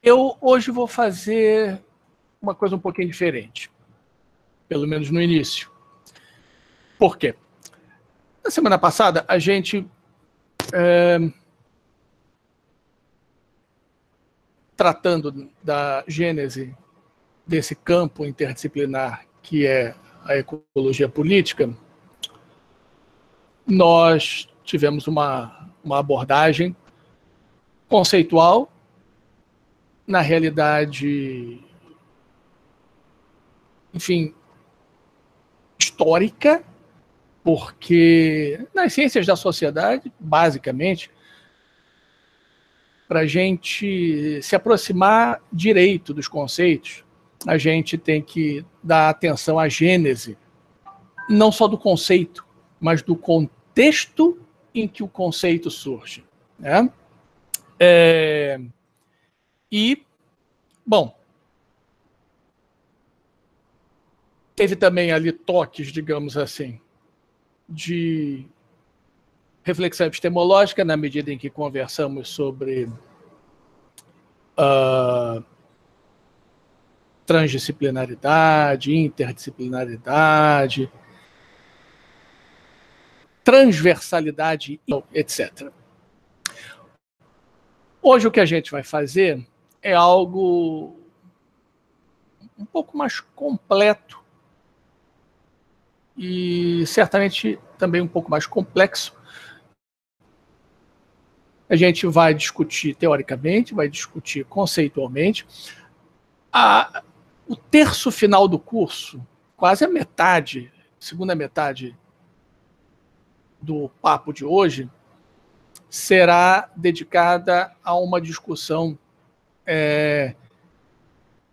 Eu hoje vou fazer uma coisa um pouquinho diferente, pelo menos no início. Por quê? Na semana passada, a gente tratando da gênese desse campo interdisciplinar que é a ecologia política, nós tivemos uma abordagem conceitual, na realidade, enfim, histórica, porque nas ciências da sociedade, basicamente, para a gente se aproximar direito dos conceitos, a gente tem que dar atenção à gênese, não só do conceito, mas do contexto em que o conceito surge, né? E, bom, teve também ali toques, digamos assim, de reflexão epistemológica, na medida em que conversamos sobre transdisciplinaridade, interdisciplinaridade, transversalidade, etc. Hoje o que a gente vai fazer é algo um pouco mais completo e certamente também um pouco mais complexo. A gente vai discutir teoricamente, vai discutir conceitualmente. O terço final do curso, quase a metade, segunda metade do papo de hoje, será dedicada a uma discussão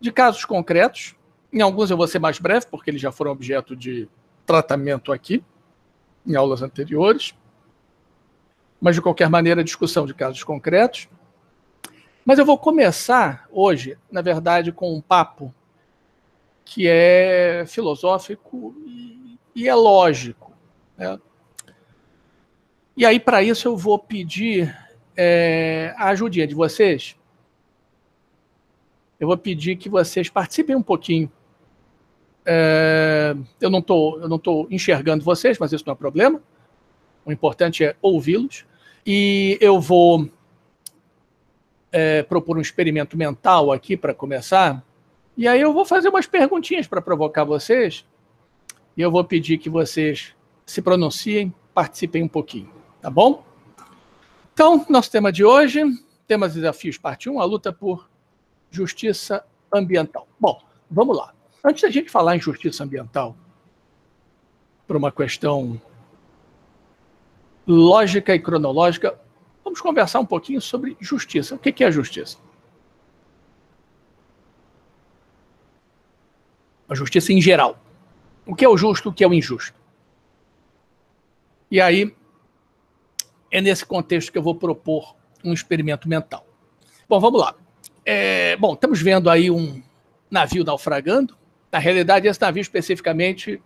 de casos concretos. Em alguns eu vou ser mais breve, porque eles já foram objeto de tratamento aqui, em aulas anteriores. Mas, de qualquer maneira, discussão de casos concretos. Mas eu vou começar hoje, na verdade, com um papo que é filosófico e é lógico, né? E aí, para isso, eu vou pedir a ajudinha de vocês. Eu vou pedir que vocês participem um pouquinho. Eu não estou enxergando vocês, mas isso não é problema. O importante é ouvi-los. E eu vou propor um experimento mental aqui para começar. E aí eu vou fazer umas perguntinhas para provocar vocês. E eu vou pedir que vocês se pronunciem, participem um pouquinho. Tá bom? Então, nosso tema de hoje, temas e desafios, parte 1, a luta por justiça ambiental. Bom, vamos lá. Antes da gente falar em justiça ambiental, por uma questão lógica e cronológica, vamos conversar um pouquinho sobre justiça. O que é a justiça? A justiça em geral. O que é o justo, o que é o injusto? E aí, é nesse contexto que eu vou propor um experimento mental. Bom, vamos lá. Bom, estamos vendo aí um navio naufragando. Na realidade, esse navio especificamente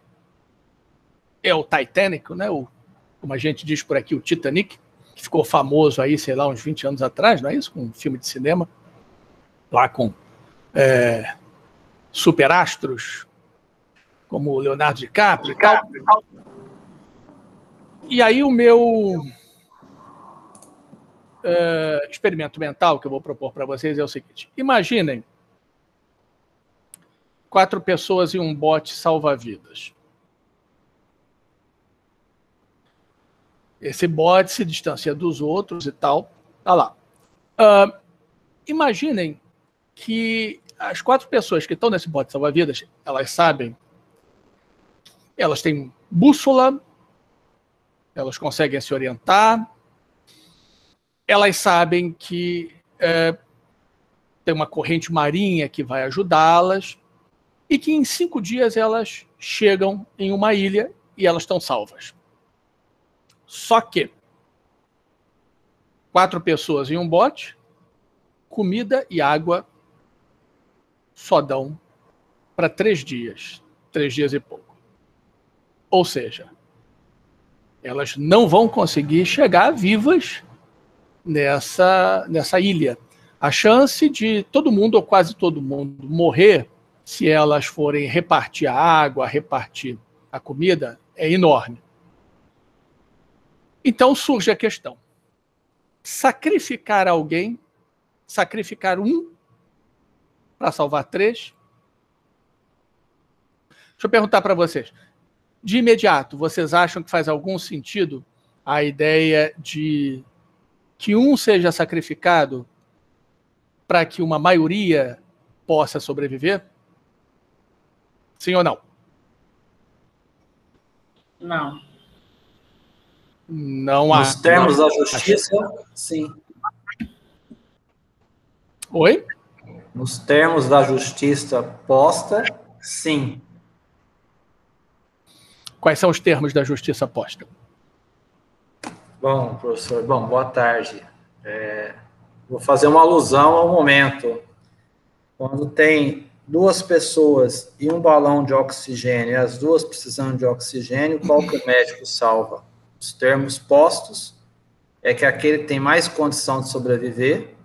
é o Titanic, né? Como a gente diz por aqui, o Titanic, que ficou famoso aí, sei lá, uns 20 anos atrás, não é isso? Com um filme de cinema, lá com superastros, como o Leonardo DiCaprio e tal. E aí o meu experimento mental que eu vou propor para vocês é o seguinte. Imaginem 4 pessoas em um bote salva-vidas. Esse bote se distancia dos outros e tal. Tá lá. Imaginem que as 4 pessoas que estão nesse bote salva-vidas, elas sabem, elas têm bússola, elas conseguem se orientar, elas sabem que tem uma corrente marinha que vai ajudá-las e que em 5 dias elas chegam em uma ilha e elas estão salvas. Só que 4 pessoas em um bote, comida e água só dão para 3 dias, 3 dias e pouco. Ou seja, elas não vão conseguir chegar vivas nessa ilha. A chance de todo mundo, ou quase todo mundo, morrer se elas forem repartir a água, repartir a comida, é enorme. Então surge a questão: sacrificar alguém, sacrificar um para salvar 3? Deixa eu perguntar para vocês. De imediato, vocês acham que faz algum sentido a ideia de que um seja sacrificado para que uma maioria possa sobreviver? Sim ou não? Não. Não há. Nos termos da justiça, sim. Oi? Nos termos da justiça posta, sim. Quais são os termos da justiça posta? Bom, professor, boa tarde. Vou fazer uma alusão ao momento. Quando tem 2 pessoas e um balão de oxigênio, e as 2 precisando de oxigênio, qual que o médico salva? Os termos postos é que aquele que tem mais condição de sobreviver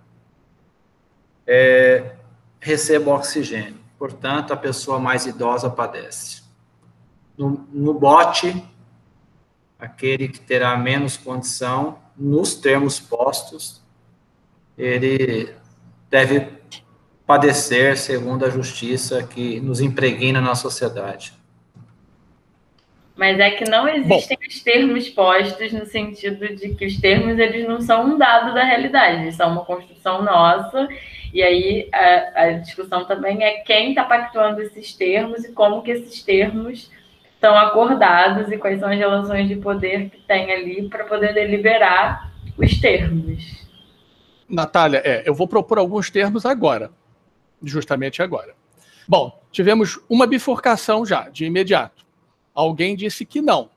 receba oxigênio. Portanto, a pessoa mais idosa padece. No bote, aquele que terá menos condição, nos termos postos, ele deve padecer segundo a justiça que nos impregna na sociedade. Mas é que não existem os termos postos no sentido de que os termos eles não são um dado da realidade, eles são uma construção nossa, e aí a discussão também é quem está pactuando esses termos e como que esses termos estão acordados e quais são as relações de poder que tem ali para poder deliberar os termos. Natália, eu vou propor alguns termos agora, justamente agora. Bom, tivemos uma bifurcação já, de imediato. Alguém disse que não.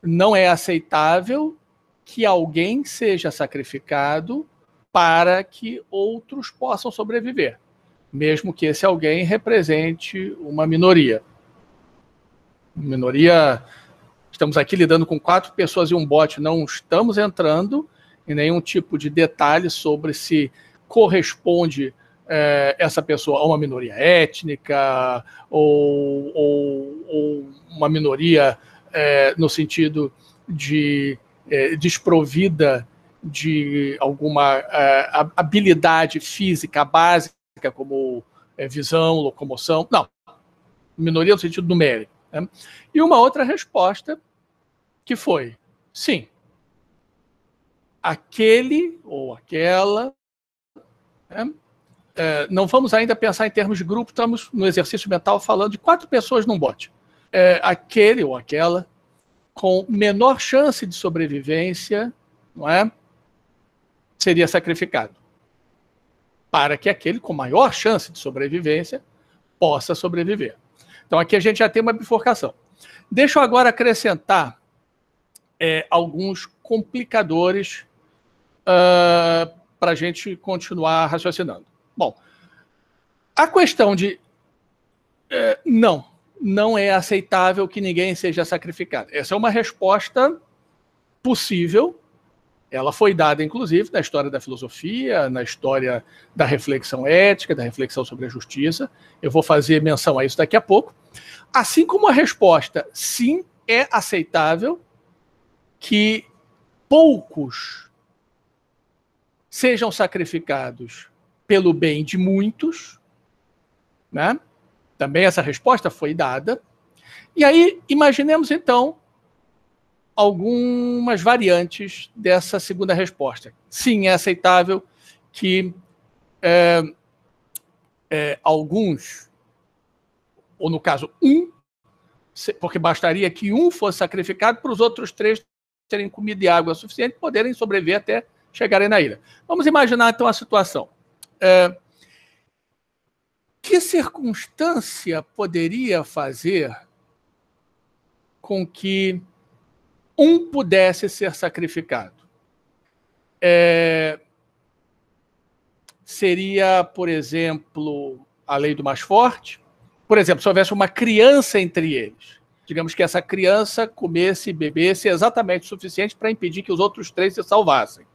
Não é aceitável que alguém seja sacrificado para que outros possam sobreviver, mesmo que esse alguém represente uma minoria. Minoria, estamos aqui lidando com 4 pessoas e um bote, não estamos entrando em nenhum tipo de detalhe sobre se corresponde essa pessoa a uma minoria étnica ou uma minoria no sentido de desprovida de alguma habilidade física básica, como visão, locomoção. Não, minoria no sentido numérico. Né? E uma outra resposta que foi, sim, aquele ou aquela... não vamos ainda pensar em termos de grupo, estamos no exercício mental falando de 4 pessoas num bote. Aquele ou aquela com menor chance de sobrevivência, não é? Seria sacrificado, para que aquele com maior chance de sobrevivência possa sobreviver. Então aqui a gente já tem uma bifurcação. Deixa eu agora acrescentar alguns complicadores para a gente continuar raciocinando. Bom, a questão de não é aceitável que ninguém seja sacrificado. Essa é uma resposta possível. Ela foi dada, inclusive, na história da filosofia, na história da reflexão ética, da reflexão sobre a justiça. Eu vou fazer menção a isso daqui a pouco. Assim como a resposta, sim, é aceitável que poucos sejam sacrificados pelo bem de muitos, né? Também essa resposta foi dada. E aí, imaginemos, então, algumas variantes dessa segunda resposta. Sim, é aceitável que alguns, ou no caso, porque bastaria que um fosse sacrificado para os outros 3 terem comida e água suficiente, poderem sobreviver até chegarem na ilha. Vamos imaginar, então, a situação. Que circunstância poderia fazer com que um pudesse ser sacrificado? Seria, por exemplo, a lei do mais forte? Por exemplo, se houvesse uma criança entre eles, digamos que essa criança comesse e bebesse exatamente o suficiente para impedir que os outros 3 se salvassem.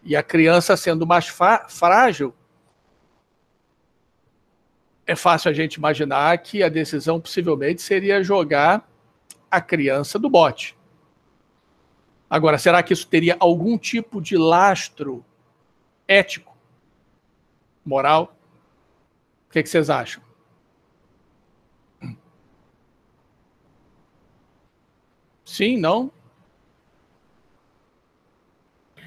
E a criança sendo mais frágil, é fácil a gente imaginar que a decisão possivelmente seria jogar a criança do bote. Agora, será que isso teria algum tipo de lastro ético, moral? O que vocês acham? Sim, não?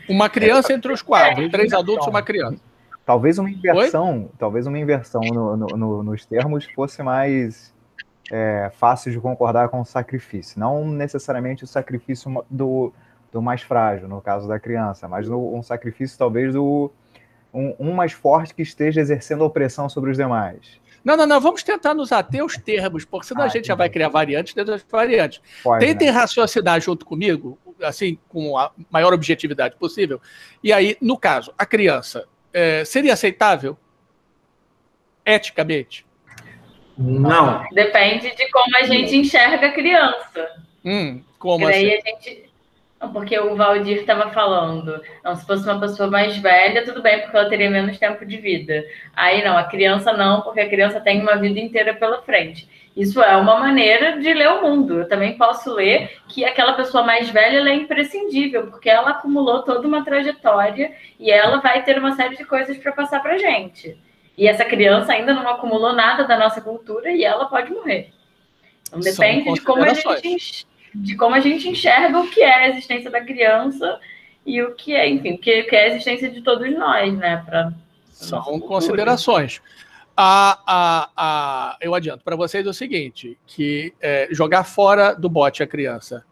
Uma criança entre os 4, 3 adultos e uma criança. Talvez uma inversão, nos termos fosse mais fácil de concordar com o sacrifício. Não necessariamente o sacrifício do mais frágil, no caso da criança, mas um sacrifício talvez um mais forte que esteja exercendo opressão sobre os demais. Não, vamos tentar nos ater aos termos, porque senão a gente já vai criar variantes dentro das variantes. Tentem raciocinar junto comigo, assim, com a maior objetividade possível. E aí, no caso, a criança, seria aceitável? Eticamente? Não. Depende de como a gente enxerga a criança. Como assim? Aí a gente... Porque o Valdir estava falando, não, se fosse uma pessoa mais velha, tudo bem, porque ela teria menos tempo de vida. Aí não, a criança não, porque a criança tem uma vida inteira pela frente. Isso é uma maneira de ler o mundo. Eu também posso ler que aquela pessoa mais velha ela é imprescindível, porque ela acumulou toda uma trajetória e ela vai ter uma série de coisas para passar para a gente. E essa criança ainda não acumulou nada da nossa cultura e ela pode morrer. Então depende de como a gente enxerga o que é a existência da criança e o que é, enfim, o que é a existência de todos nós, né? São considerações. Eu adianto para vocês o seguinte, que jogar fora do bote a criança,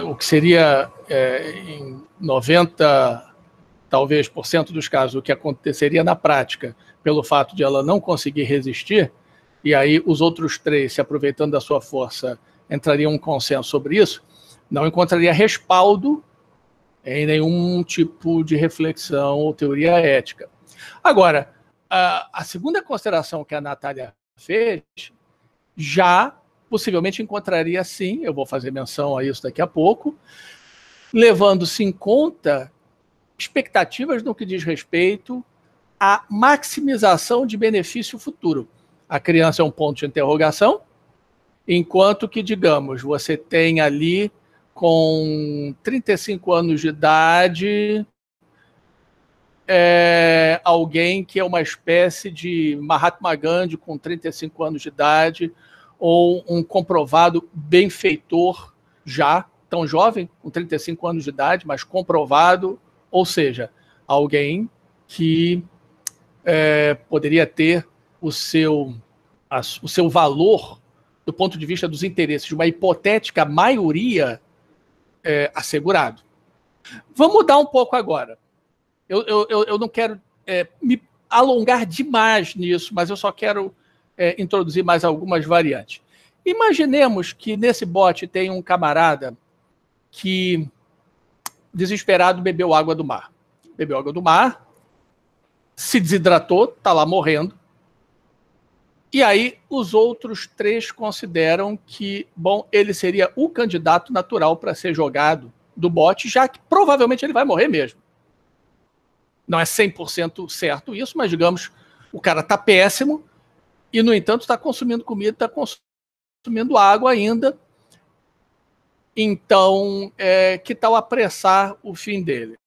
o que seria em 90%, talvez, dos casos, o que aconteceria na prática, pelo fato de ela não conseguir resistir, e aí os outros 3, se aproveitando da sua força, entraria um consenso sobre isso, não encontraria respaldo em nenhum tipo de reflexão ou teoria ética. Agora, a segunda consideração que a Natália fez, já possivelmente encontraria sim, eu vou fazer menção a isso daqui a pouco, levando-se em conta expectativas no que diz respeito à maximização de benefício futuro. A criança é um ponto de interrogação, enquanto que, digamos, você tem ali com 35 anos de idade alguém que é uma espécie de Mahatma Gandhi com 35 anos de idade ou um comprovado benfeitor já, tão jovem, com 35 anos de idade, mas comprovado, ou seja, alguém que poderia ter o seu valor do ponto de vista dos interesses de uma hipotética maioria assegurado. Vamos mudar um pouco agora. Eu não quero me alongar demais nisso, mas eu só quero introduzir mais algumas variantes. Imaginemos que nesse bote tem um camarada que, desesperado, bebeu água do mar. Bebeu água do mar, se desidratou, está lá morrendo. E aí os outros 3 consideram que, bom, ele seria o candidato natural para ser jogado do bote, já que provavelmente ele vai morrer mesmo. Não é 100% certo isso, mas digamos, o cara está péssimo e, no entanto, está consumindo comida, está consumindo água ainda. Então, que tal apressar o fim dele?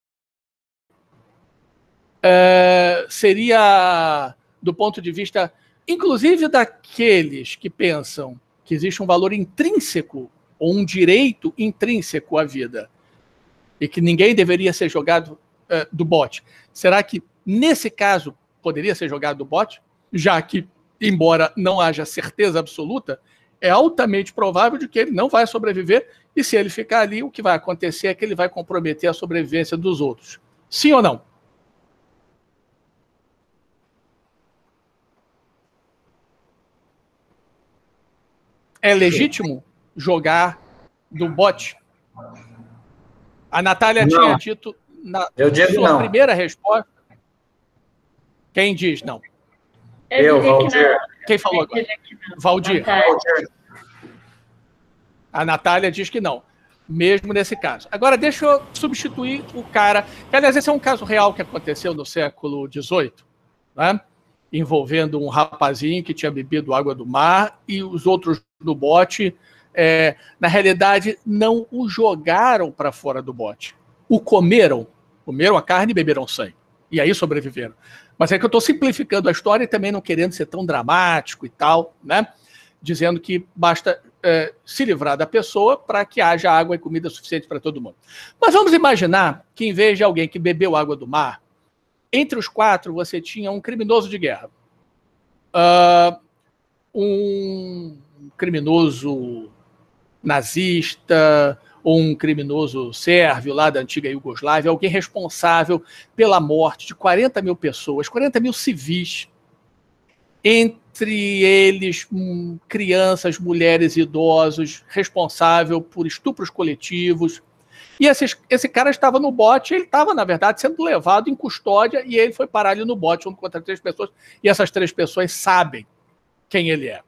Seria, do ponto de vista... inclusive daqueles que pensam que existe um valor intrínseco ou um direito intrínseco à vida e que ninguém deveria ser jogado do bote. Será que, nesse caso, poderia ser jogado do bote? Já que, embora não haja certeza absoluta, é altamente provável de que ele não vai sobreviver e, se ele ficar ali, o que vai acontecer é que ele vai comprometer a sobrevivência dos outros. Sim ou não? É legítimo jogar do bote? A Natália tinha dito na sua primeira resposta. Quem diz não? Valdir. Quem falou agora? Valdir. A Natália diz que não. mesmo nesse caso. Agora, deixa eu substituir o cara, que, aliás, esse é um caso real que aconteceu no século XVIII, né? Envolvendo um rapazinho que tinha bebido água do mar e os outros no bote, na realidade, não o jogaram para fora do bote. O comeram a carne e beberam sangue. E aí sobreviveram. Mas é que eu estou simplificando a história e também não querendo ser tão dramático e tal, né? Dizendo que basta se livrar da pessoa para que haja água e comida suficiente para todo mundo. Mas vamos imaginar que, em vez de alguém que bebeu água do mar, entre os 4 você tinha um criminoso de guerra. Um criminoso nazista, ou um criminoso sérvio lá da antiga Iugoslávia, alguém responsável pela morte de 40 mil pessoas, 40 mil civis, entre eles crianças, mulheres e idosos, responsável por estupros coletivos. E esse cara estava no bote, ele estava, na verdade, sendo levado em custódia e ele foi parar ali no bote junto com outras 3 pessoas, e essas 3 pessoas sabem quem ele é.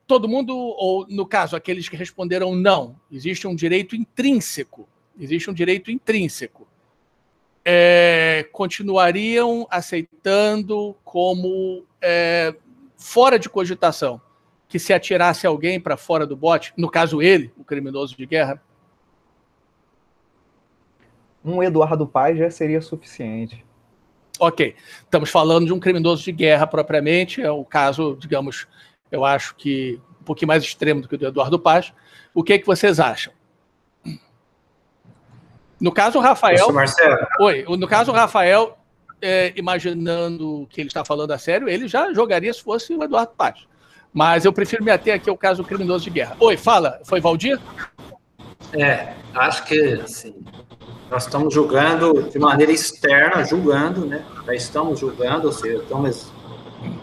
Todo mundo, ou no caso, aqueles que responderam não, existe um direito intrínseco, continuariam aceitando como fora de cogitação que se atirasse alguém para fora do bote, no caso ele, o criminoso de guerra? Um Eduardo Paes já seria suficiente. Ok, estamos falando de um criminoso de guerra propriamente, é o caso, digamos, eu acho que um pouquinho mais extremo do que o do Eduardo Paes. O que vocês acham? No caso, o Rafael... Oi, no caso, o Rafael, imaginando que ele está falando a sério, ele já jogaria se fosse o Eduardo Paes. Mas eu prefiro me ater aqui ao caso do criminoso de guerra. Oi, fala. Foi Valdir? Acho que, assim, nós estamos julgando de maneira externa, né? Já estamos julgando, ou seja, estamos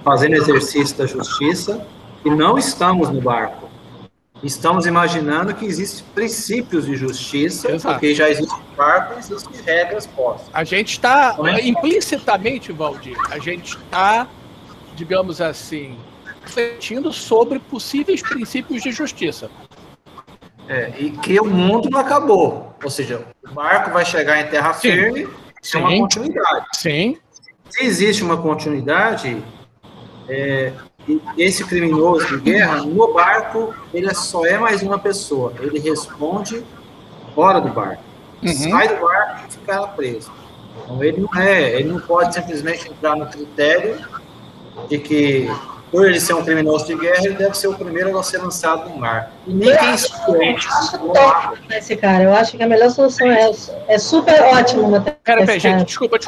fazendo exercício da justiça e não estamos no barco. Estamos imaginando que existem princípios de justiça, exato, porque já existe barco e existem regras postas. A gente está, implicitamente, Valdir, a gente está, digamos assim, refletindo sobre possíveis princípios de justiça. E que o mundo não acabou. Ou seja, o barco vai chegar em terra firme, tem uma continuidade. Sim. Se existe uma continuidade, esse criminoso de guerra, no barco, ele só é mais uma pessoa. Ele responde fora do barco. Sai do barco e fica lá preso. Então, ele não pode simplesmente entrar no critério de que, por ele ser um criminoso de guerra, ele deve ser o primeiro a ser lançado no mar. E nem quem esse cara. Eu acho que a melhor solução é super ótimo. Pera, gente, desculpa.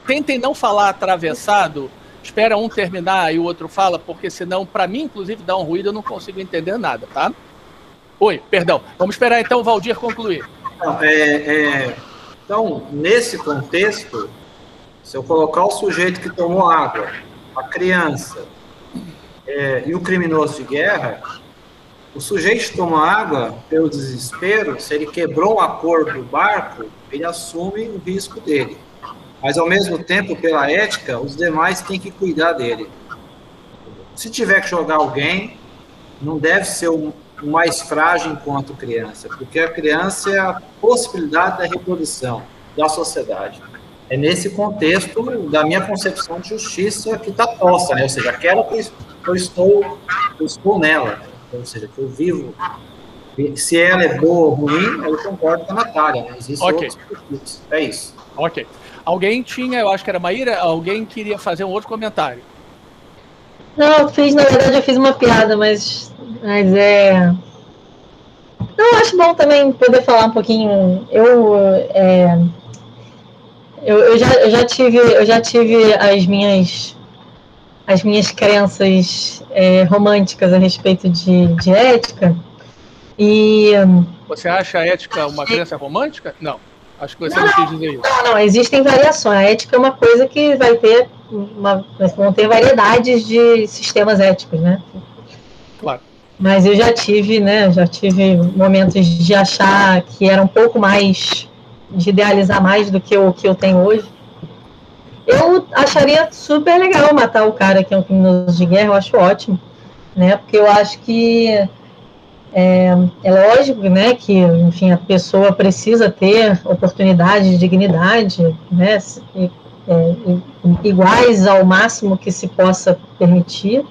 Tentem não falar atravessado. Espera um terminar e o outro fala, porque senão, para mim, inclusive, dá um ruído, eu não consigo entender nada, tá? Oi, perdão. Vamos esperar, então, o Valdir concluir. Então, nesse contexto, se eu colocar o sujeito que tomou água, a criança e o criminoso de guerra, o sujeito que toma água, pelo desespero, se ele quebrou um acordo do barco, ele assume o risco dele. Mas, ao mesmo tempo, pela ética, os demais têm que cuidar dele. Se tiver que jogar alguém, não deve ser o mais frágil enquanto criança, porque a criança é a possibilidade da reprodução da sociedade. É nesse contexto da minha concepção de justiça que está posta, né? Ou seja, aquela que eu estou nela, ou seja, que eu vivo. Se ela é boa ou ruim, eu concordo com a Natália, né? Existem outros princípios. É isso. Ok. Alguém tinha, eu acho que era Maíra, alguém queria fazer um outro comentário. Não, na verdade eu fiz uma piada, mas Não, acho bom também poder falar um pouquinho. Eu já tive as minhas crenças românticas a respeito de ética. E você acha a ética uma crença romântica? Não. Acho que você não quis dizer isso. Não, existem variações. A ética é uma coisa que vão ter variedades de sistemas éticos, né? Claro. Mas eu já tive momentos de achar que era um pouco mais, de idealizar mais do que o que eu tenho hoje. Eu acharia super legal matar o cara que é um criminoso de guerra, eu acho ótimo, né? Porque eu acho que É lógico, né, que, enfim, a pessoa precisa ter oportunidade de dignidade, né, iguais ao máximo que se possa permitir,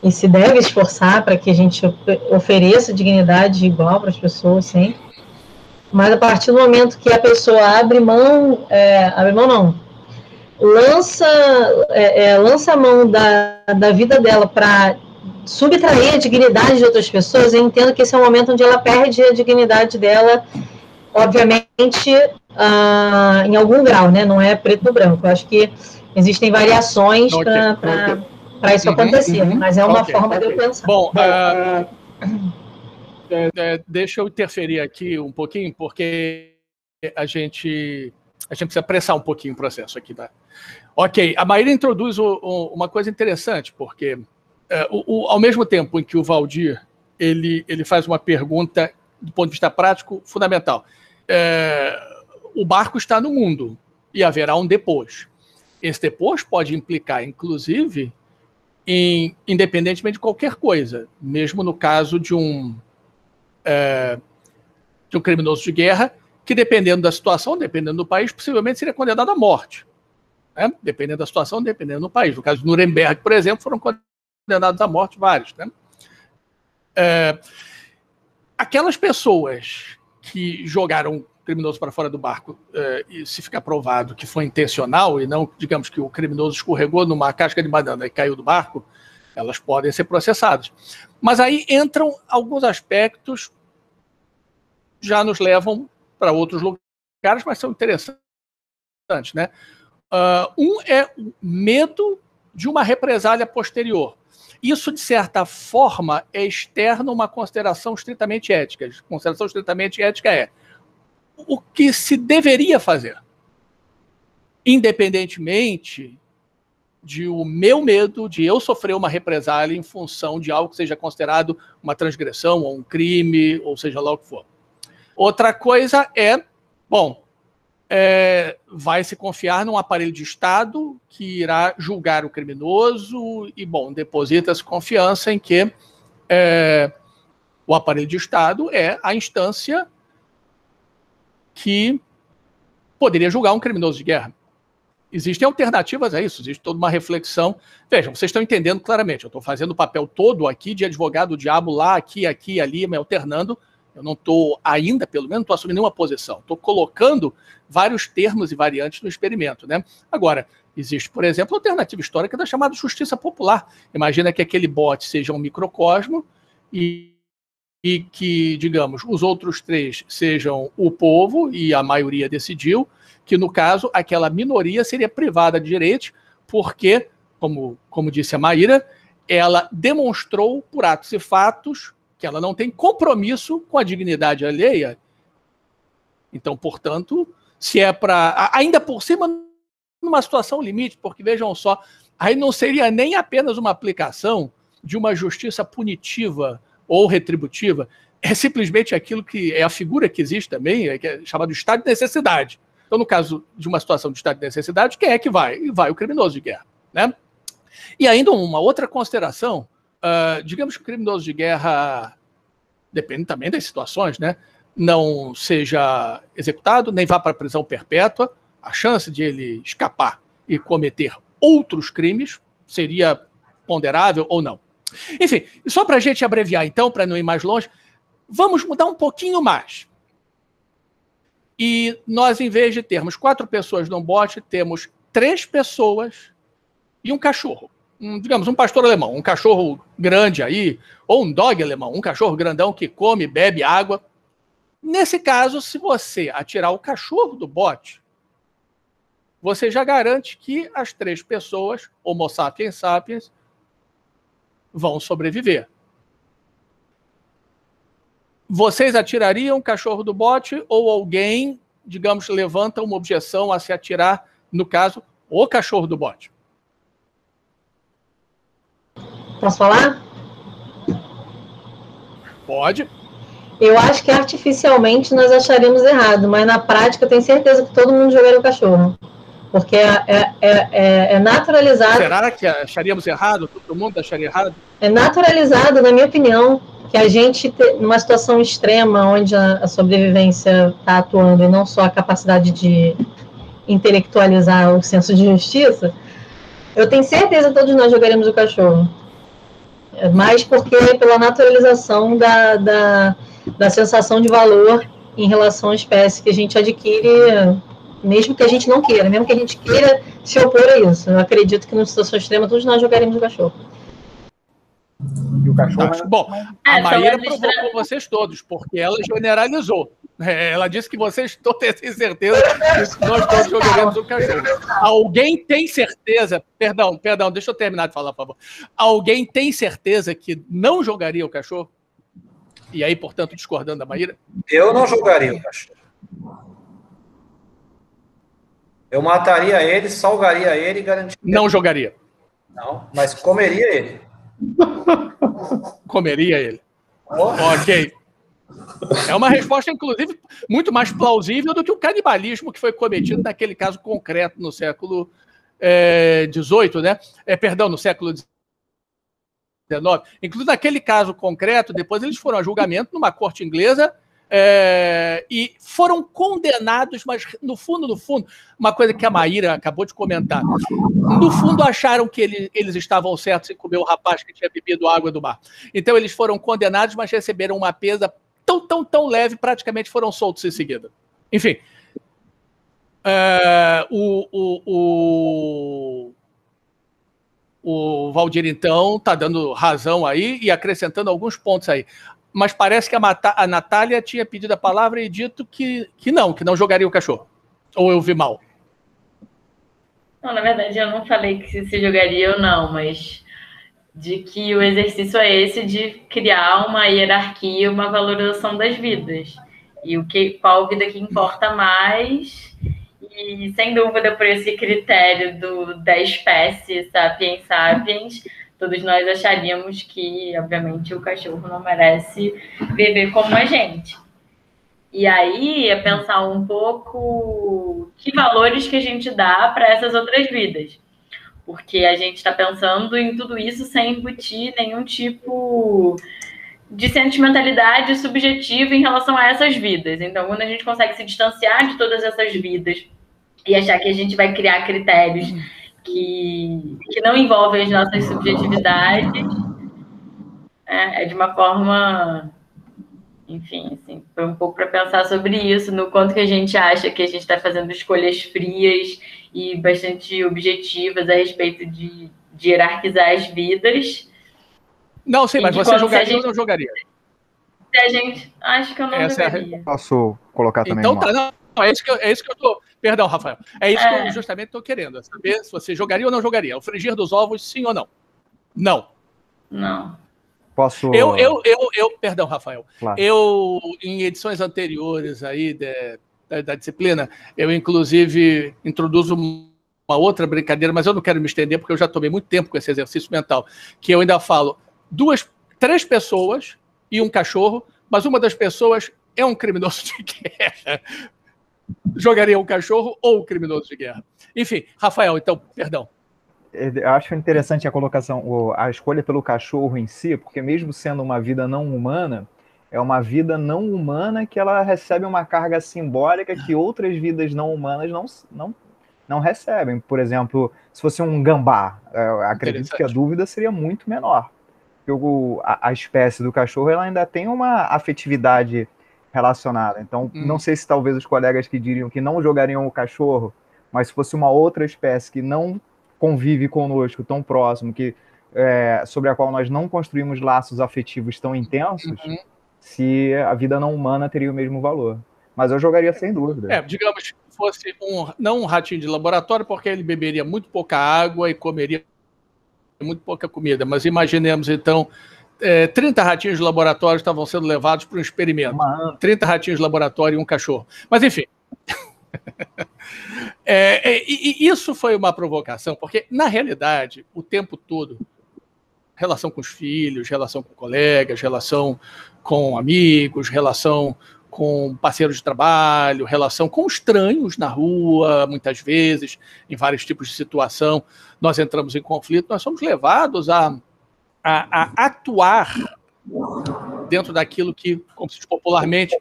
e se deve esforçar para que a gente ofereça dignidade igual para as pessoas sempre. Mas a partir do momento que a pessoa lança a mão da vida dela para subtrair a dignidade de outras pessoas, eu entendo que esse é um momento onde ela perde a dignidade dela, obviamente, em algum grau, né? Não é preto no branco. Eu acho que existem variações para isso acontecer, mas é uma forma de eu pensar. Bom, deixa eu interferir aqui um pouquinho, porque a gente precisa apressar um pouquinho o processo aqui, tá? Ok, a Maíra introduz uma coisa interessante, porque ao mesmo tempo em que o Valdir ele faz uma pergunta do ponto de vista prático fundamental, o barco está no mundo e haverá um depois. Esse depois pode implicar, inclusive, independentemente de qualquer coisa, mesmo no caso de um criminoso de guerra que, dependendo da situação, dependendo do país, possivelmente seria condenado à morte. Né? Dependendo da situação, dependendo do país. No caso de Nuremberg, por exemplo, foram condenados à morte vários. Né? Aquelas pessoas que jogaram criminoso para fora do barco, e se ficar provado que foi intencional e não, digamos, que o criminoso escorregou numa casca de banana e caiu do barco, elas podem ser processadas. Mas aí entram alguns aspectos que já nos levam para outros lugares, mas são interessantes, né? Um é o medo de uma represália posterior. Isso, de certa forma, é externo a uma consideração estritamente ética. A consideração estritamente ética é o que se deveria fazer, independentemente de o meu medo de eu sofrer uma represália em função de algo que seja considerado uma transgressão ou um crime, ou seja lá o que for. Outra coisa vai se confiar num aparelho de Estado que irá julgar o criminoso e, deposita-se confiança em que o aparelho de Estado é a instância que poderia julgar um criminoso de guerra. Existem alternativas a isso, existe toda uma reflexão. Vejam, vocês estão entendendo claramente, eu estou fazendo o papel todo aqui de advogado do diabo lá, aqui, ali, me alternando. Eu não estou ainda, pelo menos, não estou assumindo nenhuma posição. Estou colocando vários termos e variantes no experimento. Né? Agora, existe, por exemplo, a alternativa histórica da chamada justiça popular. Imagina que aquele bote seja um microcosmo e que, digamos, os outros três sejam o povo, e a maioria decidiu que, no caso, aquela minoria seria privada de direitos, porque, como disse a Maíra, ela demonstrou por atos e fatos que ela não tem compromisso com a dignidade alheia. Então, portanto, se é para... Ainda por cima, numa situação limite, porque, vejam só, aí não seria nem apenas uma aplicação de uma justiça punitiva ou retributiva, é simplesmente aquilo que é a figura que existe também, que é chamado de estado de necessidade. Então, no caso de uma situação de estado de necessidade, quem é que vai? Vai o criminoso de guerra. Né? E ainda uma outra consideração, digamos que o criminoso de guerra, depende também das situações, né? Não seja executado, nem vá para a prisão perpétua, a chance de ele escapar e cometer outros crimes seria ponderável ou não. Enfim, só para a gente abreviar então, para não ir mais longe, vamos mudar um pouquinho mais. E nós, em vez de termos 4 pessoas num bote, temos 3 pessoas e um cachorro. Digamos, um pastor alemão, um cachorro grande aí, ou um dog alemão, um cachorro grandão que come, bebe água. Nesse caso, se você atirar o cachorro do bote, você já garante que as 3 pessoas, Homo sapiens sapiens, vão sobreviver. Vocês atirariam o cachorro do bote ou alguém, digamos, levanta uma objeção a se atirar, no caso, o cachorro do bote? Posso falar? Pode. Eu acho que artificialmente nós acharíamos errado, mas na prática eu tenho certeza que todo mundo jogaria o cachorro. Porque é naturalizado. Será que acharíamos errado? Todo mundo acharia errado? É naturalizado, na minha opinião, que a gente, numa situação extrema, onde a sobrevivência está atuando e não só a capacidade de intelectualizar o senso de justiça, eu tenho certeza que todos nós jogaremos o cachorro. Mas porque pela naturalização da sensação de valor em relação à espécie que a gente adquire, mesmo que a gente não queira, mesmo que a gente queira se opor a isso. Eu acredito que numa situação extrema todos nós jogaremos o cachorro. E o cachorro... Bom, a Maíra provocou vocês todos, porque ela generalizou. Ela disse que vocês todos têm certeza que nós todos jogaremos o cachorro. Alguém tem certeza... Perdão, deixa eu terminar de falar, por favor. Alguém tem certeza que não jogaria o cachorro? E aí, portanto, discordando da Maíra? Eu não jogaria o cachorro. Eu mataria ele, salgaria ele e garantiria... Não jogaria. Não, mas comeria ele. Comeria ele. Ok. É uma resposta, inclusive, muito mais plausível do que o canibalismo que foi cometido naquele caso concreto no século XVIII, né? Perdão, no século XIX. Inclusive, naquele caso concreto, depois eles foram a julgamento numa corte inglesa e foram condenados, mas no fundo, uma coisa que a Maíra acabou de comentar, no fundo acharam que eles estavam certos em comer o rapaz que tinha bebido água do mar. Então eles foram condenados, mas receberam uma pena tão leve, praticamente foram soltos em seguida. Enfim, o Valdir, então, está dando razão aí e acrescentando alguns pontos aí. Mas parece que a Natália tinha pedido a palavra e dito que não jogaria o cachorro. Ou eu vi mal? Não, na verdade, eu não falei que se jogaria ou não, mas de que o exercício é esse de criar uma hierarquia, uma valorização das vidas. E qual vida que importa mais. E, sem dúvida, por esse critério da espécie sapiens, todos nós acharíamos que, obviamente, o cachorro não merece viver como a gente. E aí é pensar um pouco que valores que a gente dá para essas outras vidas. Porque a gente está pensando em tudo isso sem embutir nenhum tipo de sentimentalidade subjetiva em relação a essas vidas. Então, quando a gente consegue se distanciar de todas essas vidas e achar que a gente vai criar critérios que não envolvem as nossas subjetividades, é de uma forma... Enfim, assim, foi um pouco para pensar sobre isso, no quanto que a gente acha que a gente está fazendo escolhas frias e bastante objetivas a respeito de hierarquizar as vidas. Não, sim, mas você jogaria ou não jogaria? Se a gente... Acho que eu não jogaria. Posso colocar também então, tá, não, é isso que eu tô... Perdão, Rafael. É isso que eu justamente estou querendo, saber se você jogaria ou não jogaria. O frigir dos ovos, sim ou não? Não. Não. Posso... Perdão, Rafael. Claro. Eu, em edições anteriores aí da disciplina, eu, inclusive, introduzo uma outra brincadeira, mas eu não quero me estender, porque eu já tomei muito tempo com esse exercício mental, que eu ainda falo 3 pessoas e um cachorro, mas uma das pessoas é um criminoso de guerra. Jogaria um cachorro ou um criminoso de guerra. Enfim, Rafael, então, perdão. Eu acho interessante a colocação, a escolha pelo cachorro em si, porque mesmo sendo uma vida não humana, é uma vida não humana que ela recebe uma carga simbólica que outras vidas não humanas não recebem. Por exemplo, se fosse um gambá, acredito que a dúvida seria muito menor. Porque a espécie do cachorro ela ainda tem uma afetividade relacionada. Então, não sei se talvez os colegas que diriam que não jogariam o cachorro, mas se fosse uma outra espécie que não convive conosco tão próximo, sobre a qual nós não construímos laços afetivos tão intensos, se a vida não humana teria o mesmo valor. Mas eu jogaria sem dúvida. Digamos que fosse não um ratinho de laboratório, porque ele beberia muito pouca água e comeria muito pouca comida. Mas imaginemos, então, 30 ratinhos de laboratório estavam sendo levados para um experimento. 30 ratinhos de laboratório e um cachorro. Mas, enfim... E isso foi uma provocação, porque, na realidade, o tempo todo, relação com os filhos, relação com colegas, relação com amigos, relação com parceiros de trabalho, relação com estranhos na rua, muitas vezes, em vários tipos de situação, nós entramos em conflito, nós somos levados a atuar dentro daquilo que, como se diz popularmente,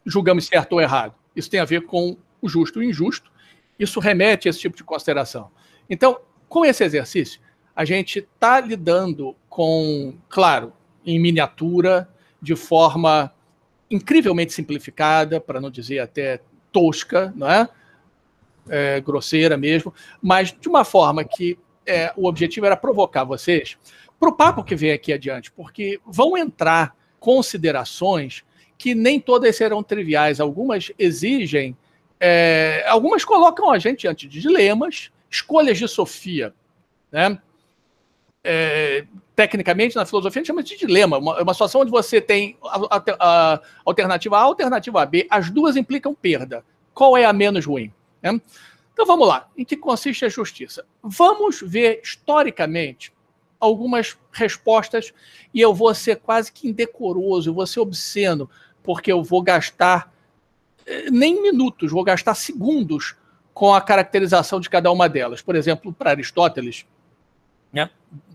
julgamos certo ou errado. Isso tem a ver com o justo e o injusto. Isso remete a esse tipo de consideração. Então, com esse exercício, a gente está lidando com, claro, em miniatura, de forma incrivelmente simplificada, para não dizer até tosca, não é? Grosseira mesmo, mas de uma forma que o objetivo era provocar vocês para o papo que vem aqui adiante, porque vão entrar considerações que nem todas serão triviais. Algumas exigem, algumas colocam a gente diante de dilemas, escolhas de sofia, né? Tecnicamente, na filosofia, a gente chama de dilema. Uma situação onde você tem a alternativa A, a alternativa B. As duas implicam perda. Qual é a menos ruim? Né? Então, vamos lá. Em que consiste a justiça? Vamos ver, historicamente, algumas respostas, e eu vou ser quase que indecoroso, eu vou ser obsceno, porque eu vou gastar, nem minutos, vou gastar segundos com a caracterização de cada uma delas. Por exemplo, para Aristóteles, né,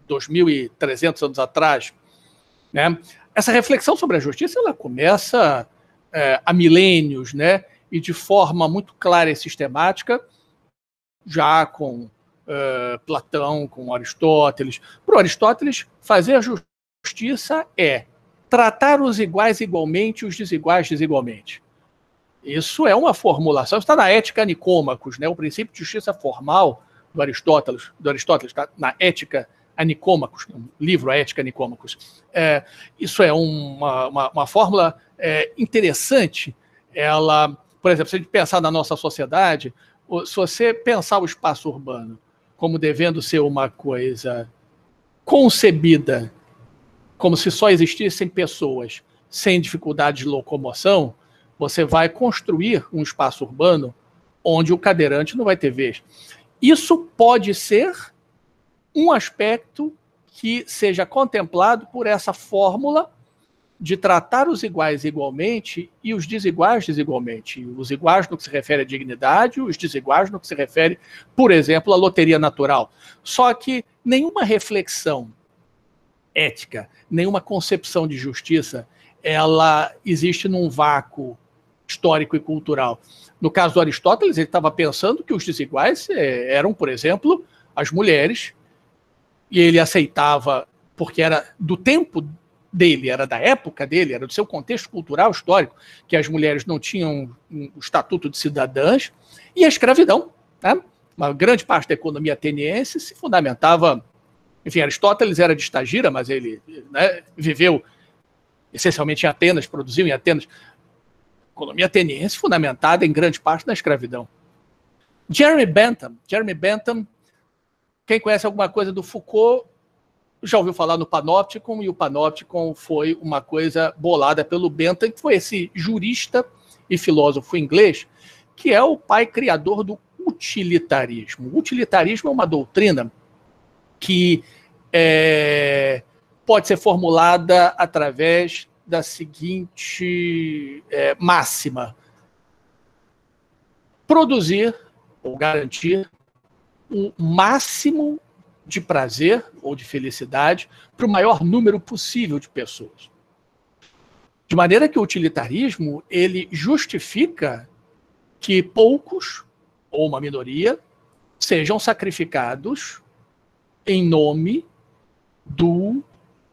2.300 anos atrás, né, essa reflexão sobre a justiça ela começa há milênios, né, e de forma muito clara e sistemática, já com Platão, com Aristóteles. Para Aristóteles, fazer a justiça é tratar os iguais igualmente e os desiguais desigualmente. Isso é uma formulação, está na Ética Nicômacos, né? O princípio de justiça formal do Aristóteles está na Ética Nicômacos, um livro, a Ética Nicômacos. Isso é uma fórmula interessante. Ela, por exemplo, se a gente pensar na nossa sociedade, se você pensar o espaço urbano como devendo ser uma coisa concebida como se só existissem pessoas sem dificuldade de locomoção, você vai construir um espaço urbano onde o cadeirante não vai ter vez. Isso pode ser um aspecto que seja contemplado por essa fórmula de tratar os iguais igualmente e os desiguais desigualmente. Os iguais no que se refere à dignidade, os desiguais no que se refere, por exemplo, à loteria natural. Só que nenhuma reflexão ética, nenhuma concepção de justiça, ela existe num vácuo histórico e cultural. No caso do Aristóteles, ele estava pensando que os desiguais eram, por exemplo, as mulheres, e ele aceitava, porque era do tempo dele, era da época dele, era do seu contexto cultural histórico, que as mulheres não tinham o estatuto de cidadãs, e a escravidão, né? Uma grande parte da economia ateniense se fundamentava. Enfim, Aristóteles era de Estagira, mas ele, né, viveu essencialmente em Atenas, produziu em Atenas. Economia ateniense fundamentada em grande parte na escravidão. Jeremy Bentham, quem conhece alguma coisa do Foucault, já ouviu falar no Panopticon, e o Panopticon foi uma coisa bolada pelo Bentham, que foi esse jurista e filósofo inglês, que é o pai criador do utilitarismo. O utilitarismo é uma doutrina que pode ser formulada através da seguinte máxima: produzir ou garantir o máximo de prazer ou de felicidade para o maior número possível de pessoas. De maneira que o utilitarismo ele justifica que poucos, ou uma minoria, sejam sacrificados em nome do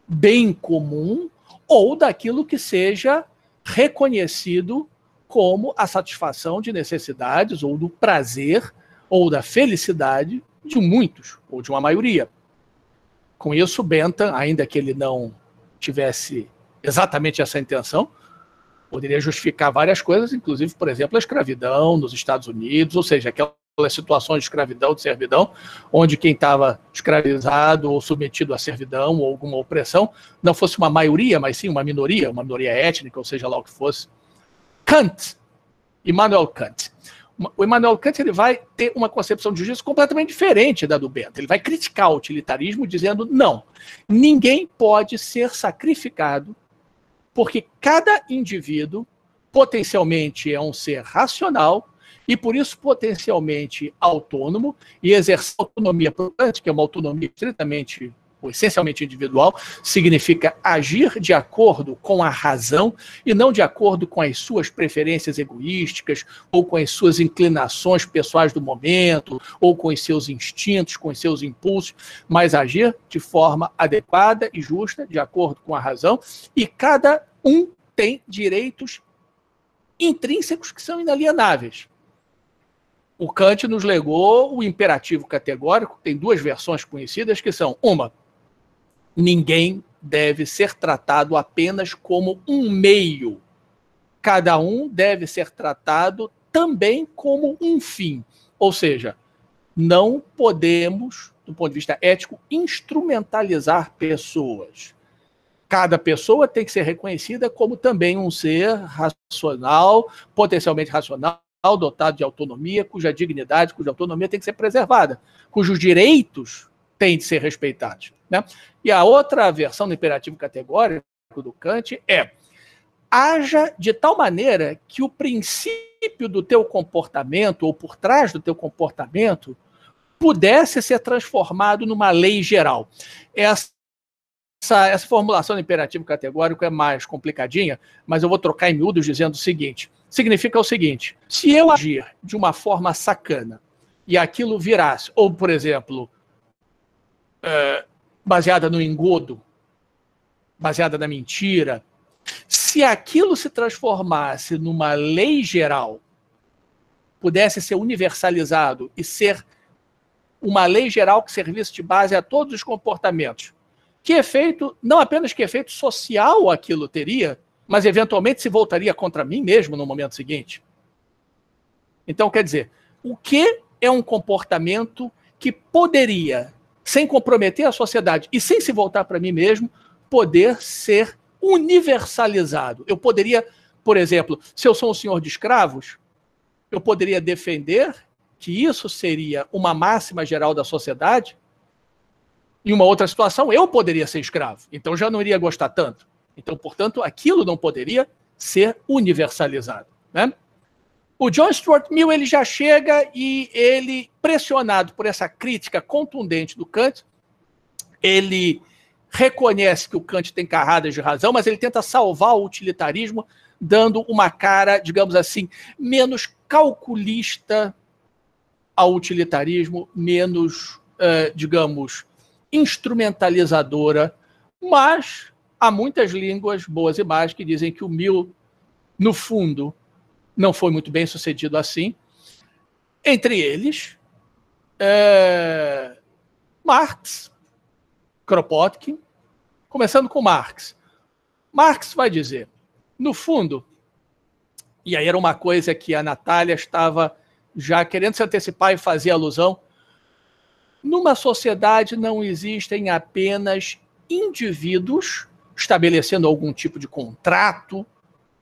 bem comum ou daquilo que seja reconhecido como a satisfação de necessidades ou do prazer ou da felicidade de muitos, ou de uma maioria. Com isso, Bentham, ainda que ele não tivesse exatamente essa intenção, poderia justificar várias coisas, inclusive, por exemplo, a escravidão nos Estados Unidos, ou seja, aquelas situações de escravidão, de servidão, onde quem estava escravizado ou submetido à servidão ou alguma opressão não fosse uma maioria, mas sim uma minoria étnica, ou seja lá o que fosse. Immanuel Kant. O Immanuel Kant ele vai ter uma concepção de justiça completamente diferente da do Bentham. Ele vai criticar o utilitarismo dizendo, não, ninguém pode ser sacrificado porque cada indivíduo potencialmente é um ser racional e por isso potencialmente autônomo e exerce autonomia, que é uma autonomia estritamente ou essencialmente individual, significa agir de acordo com a razão e não de acordo com as suas preferências egoísticas ou com as suas inclinações pessoais do momento ou com os seus instintos, com os seus impulsos, mas agir de forma adequada e justa, de acordo com a razão, e cada um tem direitos intrínsecos que são inalienáveis. O Kant nos legou o imperativo categórico, tem duas versões conhecidas, que são, uma, ninguém deve ser tratado apenas como um meio. Cada um deve ser tratado também como um fim. Ou seja, não podemos, do ponto de vista ético, instrumentalizar pessoas. Cada pessoa tem que ser reconhecida como também um ser racional, potencialmente racional, dotado de autonomia, cuja dignidade, cuja autonomia tem que ser preservada, cujos direitos têm de ser respeitados. Né? E a outra versão do imperativo categórico do Kant é: haja de tal maneira que o princípio do teu comportamento, ou por trás do teu comportamento, pudesse ser transformado numa lei geral. Essa formulação do imperativo categórico é mais complicadinha, mas eu vou trocar em miúdos dizendo o seguinte: significa o seguinte: se eu agir de uma forma sacana e aquilo virasse, ou, por exemplo, baseada no engodo, baseada na mentira, se aquilo se transformasse numa lei geral, pudesse ser universalizado e ser uma lei geral que servisse de base a todos os comportamentos, que efeito, não apenas que efeito social aquilo teria, mas eventualmente se voltaria contra mim mesmo no momento seguinte. Então, quer dizer, o que é um comportamento que poderia, sem comprometer a sociedade e sem se voltar para mim mesmo, poder ser universalizado? Eu poderia, por exemplo, se eu sou um senhor de escravos, eu poderia defender que isso seria uma máxima geral da sociedade. Em uma outra situação, eu poderia ser escravo, então já não iria gostar tanto. Então, portanto, aquilo não poderia ser universalizado. Né? O John Stuart Mill, ele já chega e ele, pressionado por essa crítica contundente do Kant, ele reconhece que o Kant tem carradas de razão, mas ele tenta salvar o utilitarismo, dando uma cara, digamos assim, menos calculista ao utilitarismo, menos, digamos, instrumentalizadora, mas há muitas línguas boas e más que dizem que o Mill, no fundo, não foi muito bem sucedido assim. Entre eles, Marx, Kropotkin, começando com Marx. Marx vai dizer, no fundo, e aí era uma coisa que a Natália estava já querendo se antecipar e fazer alusão, numa sociedade não existem apenas indivíduos estabelecendo algum tipo de contrato,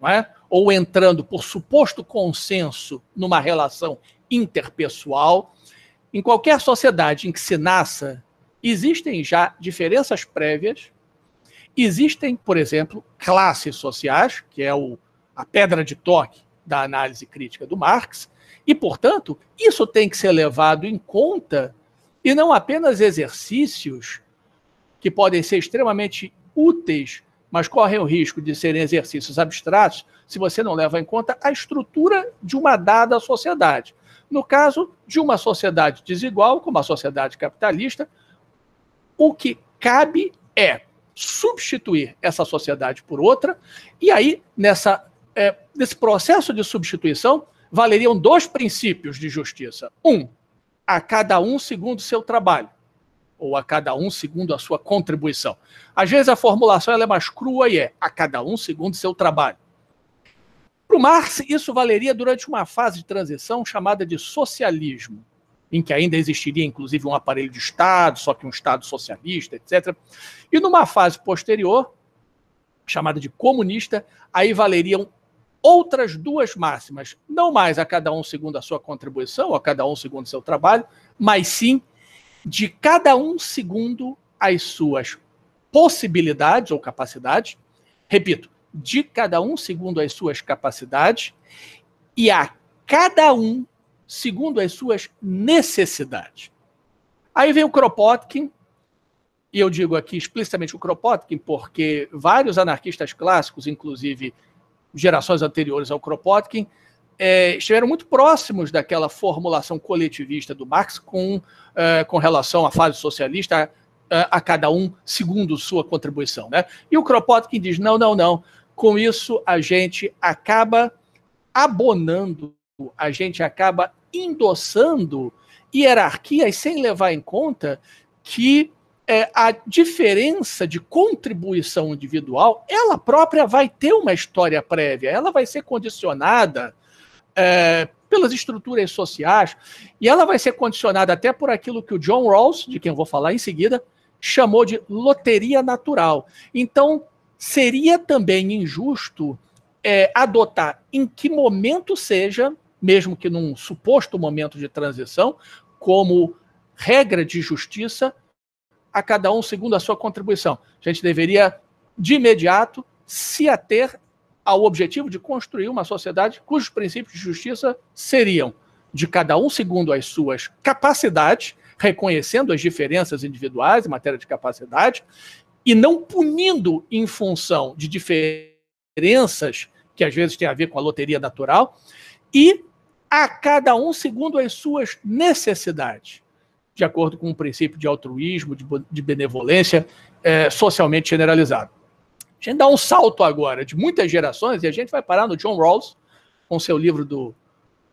não é? Ou entrando por suposto consenso numa relação interpessoal. Em qualquer sociedade em que se nasça, existem já diferenças prévias, existem, por exemplo, classes sociais, que é a pedra de toque da análise crítica do Marx, e, portanto, isso tem que ser levado em conta e não apenas exercícios que podem ser extremamente úteis, mas correm o risco de serem exercícios abstratos se você não leva em conta a estrutura de uma dada sociedade. No caso de uma sociedade desigual, como a sociedade capitalista, o que cabe é substituir essa sociedade por outra, e aí, nesse processo de substituição, valeriam dois princípios de justiça. A cada um segundo o seu trabalho, ou a cada um segundo a sua contribuição. Às vezes a formulação ela é mais crua e a cada um segundo o seu trabalho. Para o Marx, isso valeria durante uma fase de transição chamada de socialismo, em que ainda existiria, inclusive, um aparelho de Estado, só que um Estado socialista, etc. E numa fase posterior, chamada de comunista, aí valeriam outras duas máximas, não mais a cada um segundo a sua contribuição, ou a cada um segundo o seu trabalho, mas sim de cada um segundo as suas possibilidades ou capacidades, repito, de cada um segundo as suas capacidades e a cada um segundo as suas necessidades. Aí vem o Kropotkin e eu digo aqui explicitamente o Kropotkin, porque vários anarquistas clássicos, inclusive gerações anteriores ao Kropotkin, estiveram muito próximos daquela formulação coletivista do Marx com relação à fase socialista, a cada um segundo sua contribuição, né? E o Kropotkin diz, não, com isso a gente acaba abonando, a gente acaba endossando hierarquias sem levar em conta que a diferença de contribuição individual, ela própria vai ter uma história prévia, ela vai ser condicionada pelas estruturas sociais, e ela vai ser condicionada até por aquilo que o John Rawls, de quem eu vou falar em seguida, chamou de loteria natural. Então, seria também injusto adotar em que momento seja, mesmo que num suposto momento de transição, como regra de justiça, a cada um segundo a sua contribuição. A gente deveria, de imediato, se ater ao objetivo de construir uma sociedade cujos princípios de justiça seriam de cada um segundo as suas capacidades, reconhecendo as diferenças individuais em matéria de capacidade, e não punindo em função de diferenças que às vezes tem a ver com a loteria natural, e a cada um segundo as suas necessidades, de acordo com o princípio de altruísmo, de benevolência socialmente generalizado. A gente dá um salto agora de muitas gerações e a gente vai parar no John Rawls, com seu livro do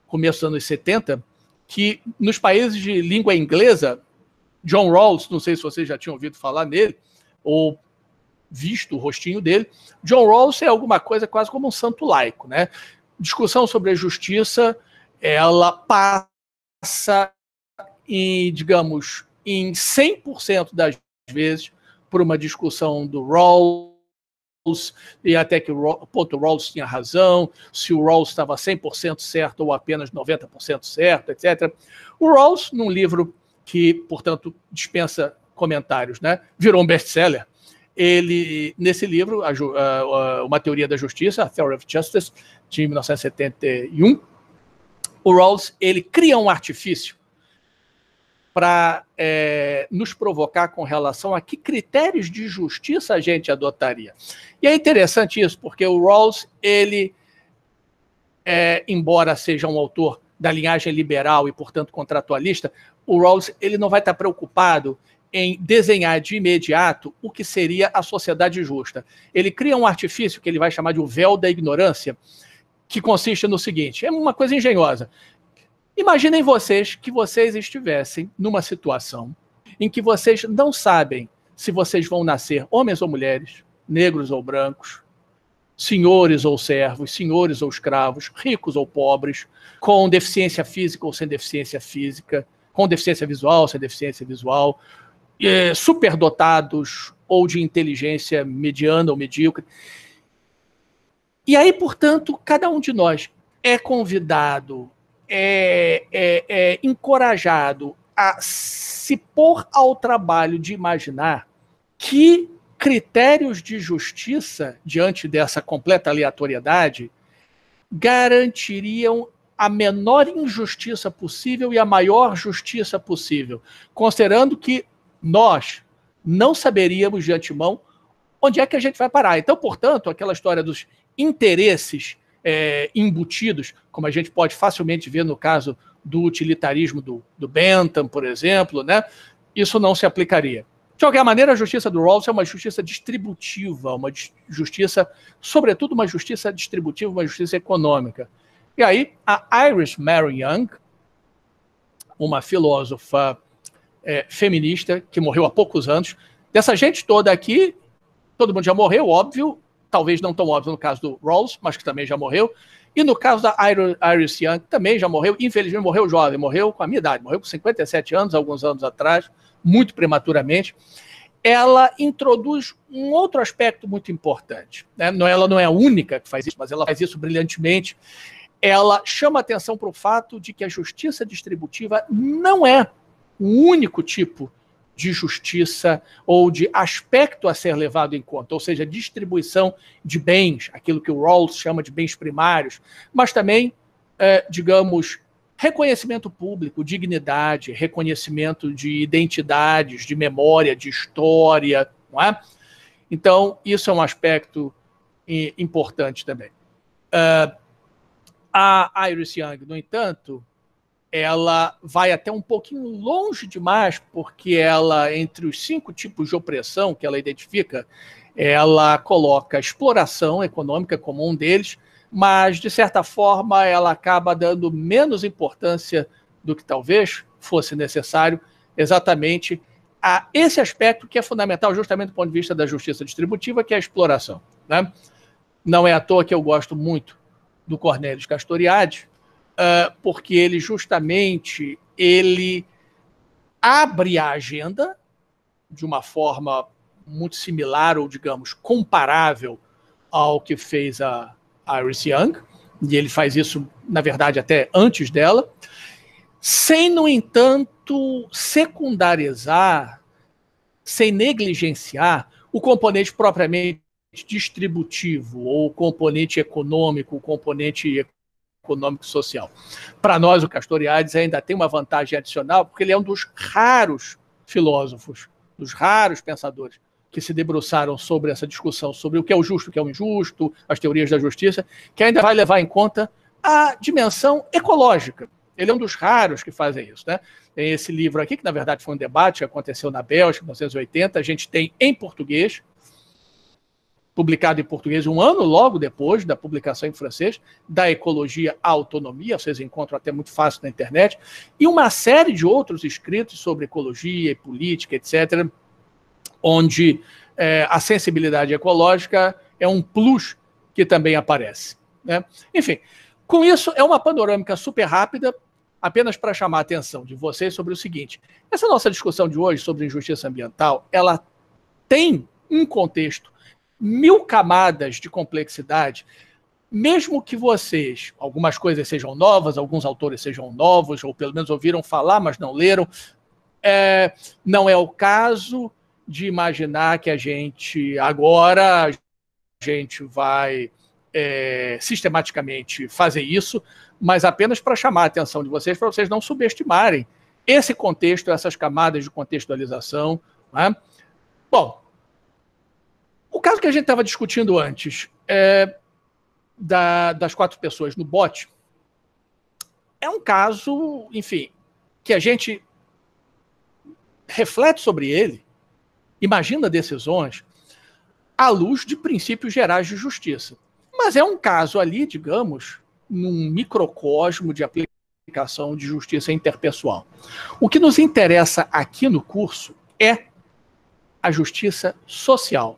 começo dos anos 70, que nos países de língua inglesa, John Rawls, não sei se vocês já tinham ouvido falar nele, ou visto o rostinho dele, John Rawls é alguma coisa quase como um santo laico, né? Discussão sobre a justiça, ela passa digamos, em 100% das vezes, por uma discussão do Rawls, e até que o Rawls tinha razão, se o Rawls estava 100% certo ou apenas 90% certo, etc. O Rawls, num livro que, portanto, dispensa comentários, né, virou um best-seller. Ele, nesse livro, Uma Teoria da Justiça, A Theory of Justice, de 1971, o Rawls, ele cria um artifício para nos provocar com relação a que critérios de justiça a gente adotaria. E é interessante isso, porque o Rawls, ele, embora seja um autor da linhagem liberal e, portanto, contratualista, o Rawls ele não vai estar preocupado em desenhar de imediato o que seria a sociedade justa. Ele cria um artifício que ele vai chamar de o véu da ignorância, que consiste no seguinte, é uma coisa engenhosa. Imaginem vocês que vocês estivessem numa situação em que vocês não sabem se vocês vão nascer homens ou mulheres, negros ou brancos, senhores ou servos, senhores ou escravos, ricos ou pobres, com deficiência física ou sem deficiência física, com deficiência visual, sem deficiência visual, superdotados ou de inteligência mediana ou medíocre. E aí, portanto, cada um de nós é convidado, encorajado a se pôr ao trabalho de imaginar que critérios de justiça, diante dessa completa aleatoriedade, garantiriam a menor injustiça possível e a maior justiça possível, considerando que nós não saberíamos de antemão onde é que a gente vai parar. Então, portanto, aquela história dos interesses embutidos, como a gente pode facilmente ver no caso do utilitarismo do Bentham, por exemplo, né? Isso não se aplicaria. De qualquer maneira, a justiça do Rawls é uma justiça distributiva, uma justiça, sobretudo uma justiça distributiva, uma justiça econômica. E aí, a Iris Mary Young, uma filósofa feminista que morreu há poucos anos, dessa gente toda aqui, todo mundo já morreu, óbvio, talvez não tão óbvio no caso do Rawls, mas que também já morreu, e no caso da Iris Young, também já morreu, infelizmente morreu jovem, morreu com a minha idade, morreu com 57 anos, alguns anos atrás, muito prematuramente. Ela introduz um outro aspecto muito importante, né? Ela não é a única que faz isso, mas ela faz isso brilhantemente. Ela chama atenção para o fato de que a justiça distributiva não é o único tipo de justiça ou de aspecto a ser levado em conta, ou seja, distribuição de bens, aquilo que o Rawls chama de bens primários, mas também, digamos, reconhecimento público, dignidade, reconhecimento de identidades, de memória, de história, não é? Então, isso é um aspecto importante também. A Iris Young, no entanto, ela vai até um pouquinho longe demais, porque ela, entre os 5 tipos de opressão que ela identifica, ela coloca a exploração econômica como um deles, mas, de certa forma, ela acaba dando menos importância do que talvez fosse necessário, exatamente a esse aspecto que é fundamental justamente do ponto de vista da justiça distributiva, que é a exploração, né? Não é à toa que eu gosto muito do Cornelius Castoriadis, porque ele justamente abre a agenda de uma forma muito similar ou, digamos, comparável ao que fez a Iris Young, e ele faz isso, na verdade, até antes dela, sem, no entanto, secundarizar, sem negligenciar o componente propriamente distributivo, ou o componente econômico, o componente econômico-social. Para nós, o Castoriadis ainda tem uma vantagem adicional, porque ele é um dos raros filósofos, dos raros pensadores que se debruçaram sobre essa discussão, sobre o que é o justo, o que é o injusto, as teorias da justiça, que ainda vai levar em conta a dimensão ecológica. Ele é um dos raros que fazem isso, né? Tem esse livro aqui, que na verdade foi um debate que aconteceu na Bélgica, em 1980, a gente tem em português, publicado em português um ano logo depois da publicação em francês, da Ecologia à Autonomia, vocês encontram até muito fácil na internet, e uma série de outros escritos sobre ecologia e política, etc., onde a sensibilidade ecológica é um plus que também aparece, né? Enfim, com isso, é uma panorâmica super rápida, apenas para chamar a atenção de vocês sobre o seguinte: essa nossa discussão de hoje sobre injustiça ambiental, ela tem um contexto, 1000 camadas de complexidade, mesmo que vocês, algumas coisas sejam novas, alguns autores sejam novos, ou pelo menos ouviram falar, mas não leram, não é o caso de imaginar que a gente vai sistematicamente fazer isso, mas apenas para chamar a atenção de vocês, para vocês não subestimarem esse contexto, essas camadas de contextualização, né? Bom, o caso que a gente estava discutindo antes, das 4 pessoas no bote, é um caso, enfim, que a gente reflete sobre ele, imagina decisões à luz de princípios gerais de justiça. Mas é um caso ali, digamos, num microcosmo de aplicação de justiça interpessoal. O que nos interessa aqui no curso é a justiça social.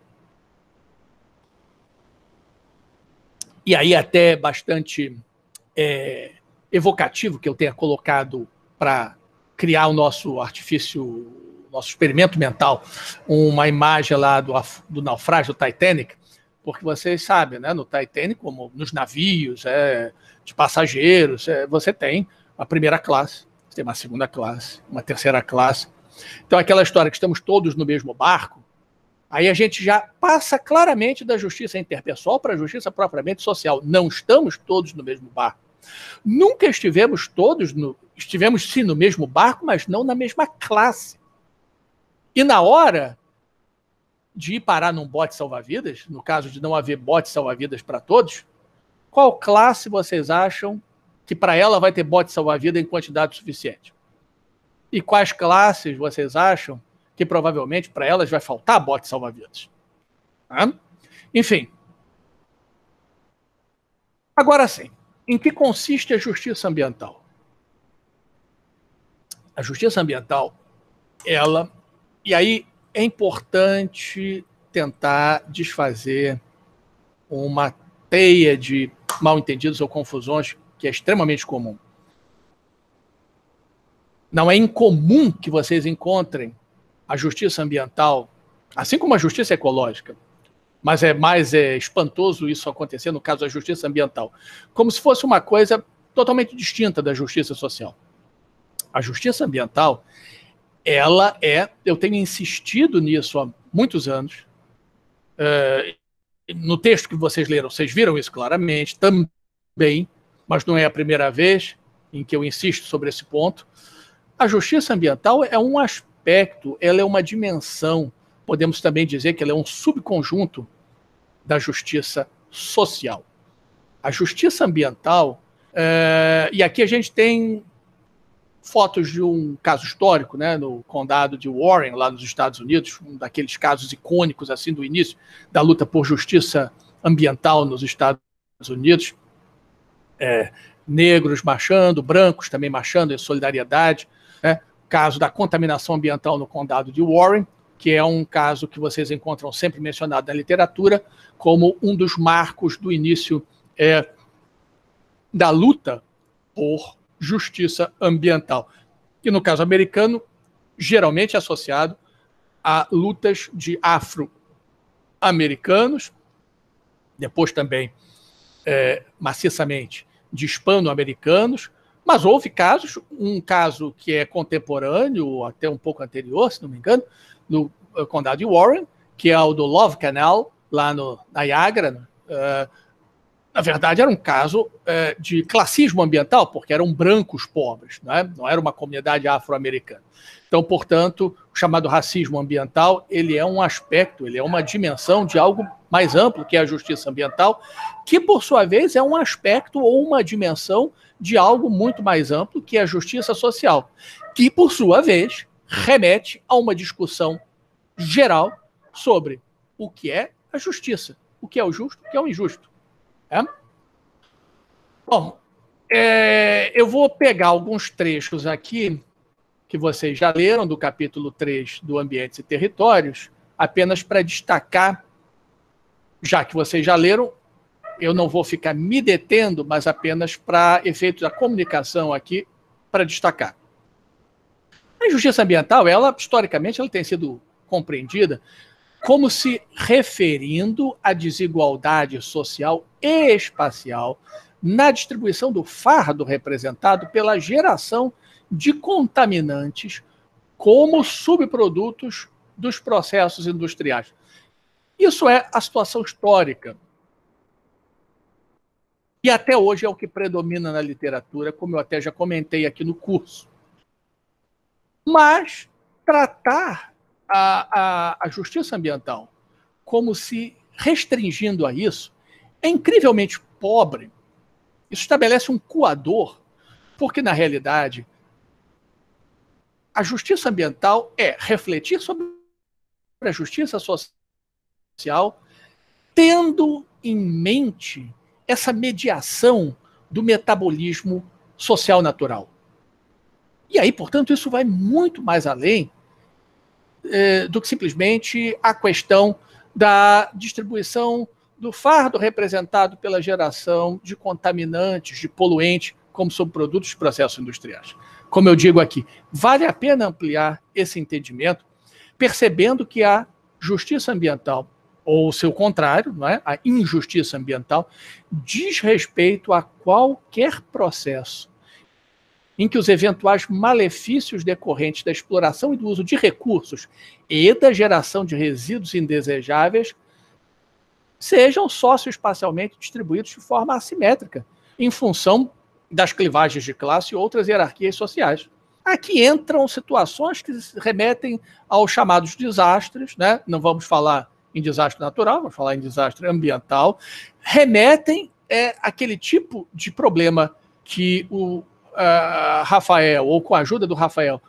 E aí até bastante evocativo que eu tenha colocado para criar o nosso artifício, nosso experimento mental, uma imagem lá do naufrágio do Titanic, porque vocês sabem, né, no Titanic, como nos navios de passageiros, você tem a primeira classe, você tem uma segunda classe, uma terceira classe. Então, aquela história que estamos todos no mesmo barco, aí a gente já passa claramente da justiça interpessoal para a justiça propriamente social. Não estamos todos no mesmo barco. Nunca estivemos sim no mesmo barco, mas não na mesma classe. E na hora de ir parar num bote salva-vidas, no caso de não haver bote salva-vidas para todos, qual classe vocês acham que para ela vai ter bote salva-vida em quantidade suficiente? E quais classes vocês acham que provavelmente para elas vai faltar bote salva-vidas? Enfim. Agora sim, em que consiste a justiça ambiental? A justiça ambiental, e aí é importante tentar desfazer uma teia de mal-entendidos ou confusões que é extremamente comum. Não é incomum que vocês encontrem a justiça ambiental, assim como a justiça ecológica, mas é mais espantoso isso acontecer no caso da justiça ambiental, como se fosse uma coisa totalmente distinta da justiça social. A justiça ambiental, eu tenho insistido nisso há muitos anos, no texto que vocês leram, vocês viram isso claramente, também, mas não é a primeira vez, em que eu insisto sobre esse ponto. A justiça ambiental é um aspecto, ela é uma dimensão, podemos também dizer que ela é um subconjunto da justiça social. A justiça ambiental, e aqui a gente tem fotos de um caso histórico, né, no condado de Warren, lá nos Estados Unidos, um daqueles casos icônicos assim do início da luta por justiça ambiental nos Estados Unidos. Negros marchando, brancos também marchando em solidariedade, né? O caso da contaminação ambiental no condado de Warren, que é um caso que vocês encontram sempre mencionado na literatura como um dos marcos do início da luta por justiça ambiental. E no caso americano, geralmente associado a lutas de afro-americanos, depois também maciçamente de hispano-americanos, mas houve casos, um caso que é contemporâneo, até um pouco anterior, se não me engano, no condado de Warren, que é o do Love Canal, lá no Niagara. Na verdade, era um caso de classismo ambiental, porque eram brancos pobres, né? Não era uma comunidade afro-americana. Então, portanto, o chamado racismo ambiental, ele é um aspecto, ele é uma dimensão de algo mais amplo, que é a justiça ambiental, que, por sua vez, é um aspecto ou uma dimensão de algo muito mais amplo, que é a justiça social, que, por sua vez, remete a uma discussão geral sobre o que é a justiça, o que é o justo, o que é o injusto. Bom, eu vou pegar alguns trechos aqui que vocês já leram do capítulo 3 do Ambientes e Territórios, apenas para destacar, já que vocês já leram, eu não vou ficar me detendo, mas apenas para efeitos da comunicação aqui, para destacar. A justiça ambiental, ela, historicamente, ela tem sido compreendida como se referindo à desigualdade social e espacial na distribuição do fardo representado pela geração de contaminantes como subprodutos dos processos industriais. Isso é a situação histórica. E até hoje é o que predomina na literatura, como eu até já comentei aqui no curso. Mas tratar a justiça ambiental como se restringindo a isso é incrivelmente pobre. Isso estabelece um coador, porque, na realidade, a justiça ambiental é refletir sobre a justiça social, tendo em mente essa mediação do metabolismo social natural. E aí, portanto, isso vai muito mais além do que simplesmente a questão da distribuição do fardo representado pela geração de contaminantes, de poluentes, como subprodutos dos processos industriais. Como eu digo aqui, vale a pena ampliar esse entendimento, percebendo que a justiça ambiental, ou o seu contrário, não é? A injustiça ambiental, diz respeito a qualquer processo em que os eventuais malefícios decorrentes da exploração e do uso de recursos e da geração de resíduos indesejáveis sejam socioespacialmente distribuídos de forma assimétrica, em função das clivagens de classe e outras hierarquias sociais. Aqui entram situações que remetem aos chamados desastres, né? Não vamos falar em desastre natural, vamos falar em desastre ambiental, remetem àquele tipo de problema que o Rafael, ou com a ajuda do Rafael,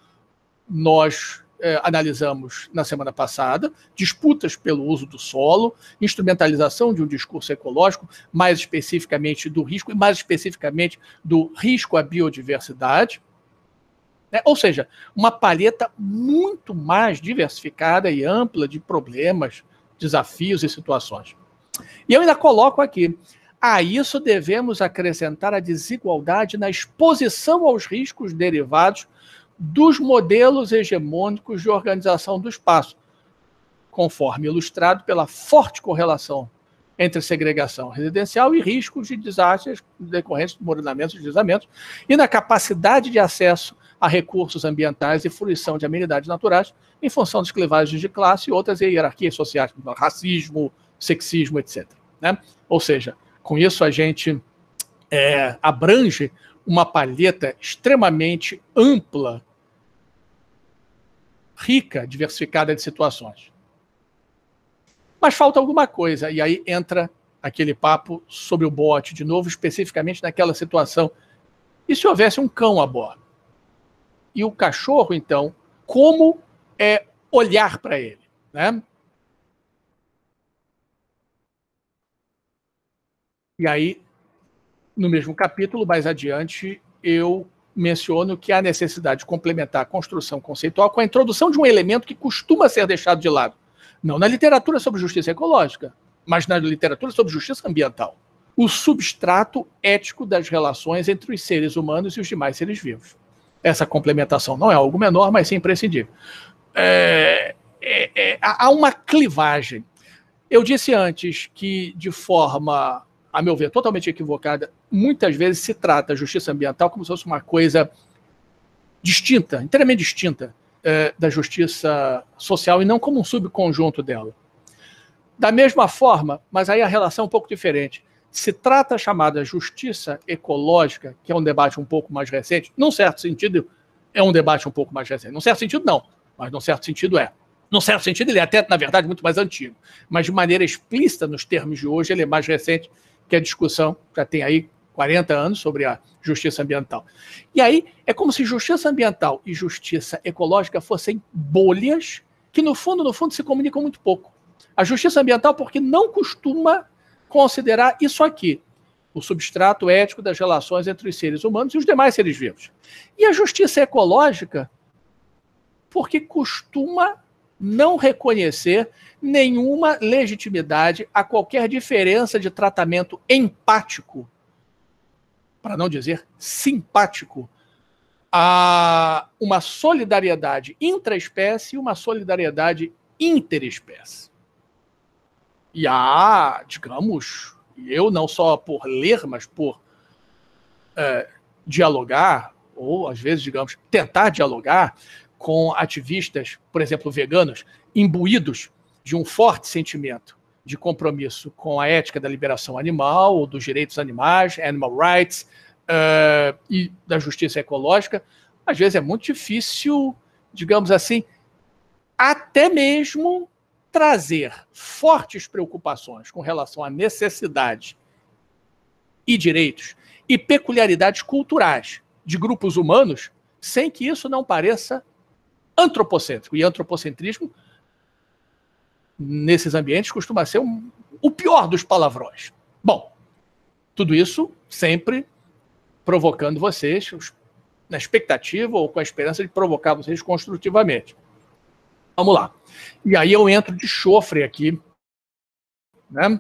nós analisamos na semana passada, disputas pelo uso do solo, instrumentalização de um discurso ecológico, mais especificamente do risco, e mais especificamente do risco à biodiversidade, né? Ou seja, uma paleta muito mais diversificada e ampla de problemas, desafios e situações. E eu ainda coloco aqui, a isso devemos acrescentar a desigualdade na exposição aos riscos derivados dos modelos hegemônicos de organização do espaço, conforme ilustrado pela forte correlação entre segregação residencial e riscos de desastres decorrentes de desmoronamentos e deslizamentos, e na capacidade de acesso a recursos ambientais e fruição de amenidades naturais em função das clivagens de classe e outras hierarquias sociais, como racismo, sexismo, etc. Né? Ou seja, com isso a gente abrange uma palheta extremamente ampla, rica, diversificada de situações. Mas falta alguma coisa, e aí entra aquele papo sobre o bote, de novo, especificamente naquela situação. E se houvesse um cão a bordo? E o cachorro, então, como olhar para ele, né? E aí, no mesmo capítulo, mais adiante, eu menciono que há necessidade de complementar a construção conceitual com a introdução de um elemento que costuma ser deixado de lado. Não na literatura sobre justiça ecológica, mas na literatura sobre justiça ambiental. O substrato ético das relações entre os seres humanos e os demais seres vivos. Essa complementação não é algo menor, mas sim imprescindível. Há uma clivagem. Eu disse antes que, de forma, a meu ver, totalmente equivocada, muitas vezes se trata a justiça ambiental como se fosse uma coisa distinta, inteiramente distinta da justiça social e não como um subconjunto dela. Da mesma forma, mas aí a relação é um pouco diferente, se trata a chamada justiça ecológica, que é um debate um pouco mais recente, num certo sentido é um debate um pouco mais recente, num certo sentido não, mas num certo sentido é. Num certo sentido ele é até, na verdade, muito mais antigo, mas de maneira explícita nos termos de hoje ele é mais recente que a discussão, já tem aí 40 anos sobre a justiça ambiental. E aí é como se justiça ambiental e justiça ecológica fossem bolhas que, no fundo, se comunicam muito pouco. A justiça ambiental porque não costuma considerar isso aqui, o substrato ético das relações entre os seres humanos e os demais seres vivos. E a justiça ecológica porque costuma não reconhecer nenhuma legitimidade a qualquer diferença de tratamento empático, para não dizer simpático, a uma solidariedade intraespécie e uma solidariedade interespécie. E há, digamos, eu não só por ler, mas por dialogar, ou às vezes, digamos, tentar dialogar com ativistas, por exemplo, veganos, imbuídos de um forte sentimento de compromisso com a ética da liberação animal, ou dos direitos animais, animal rights, e da justiça ecológica, às vezes é muito difícil, digamos assim, até mesmo trazer fortes preocupações com relação à necessidade e direitos e peculiaridades culturais de grupos humanos, sem que isso não pareça antropocêntrico. E antropocentrismo, nesses ambientes, costuma ser o pior dos palavrões. Bom, tudo isso sempre provocando vocês, na expectativa ou com a esperança de provocar vocês construtivamente. Vamos lá. E aí eu entro de chofre aqui, né?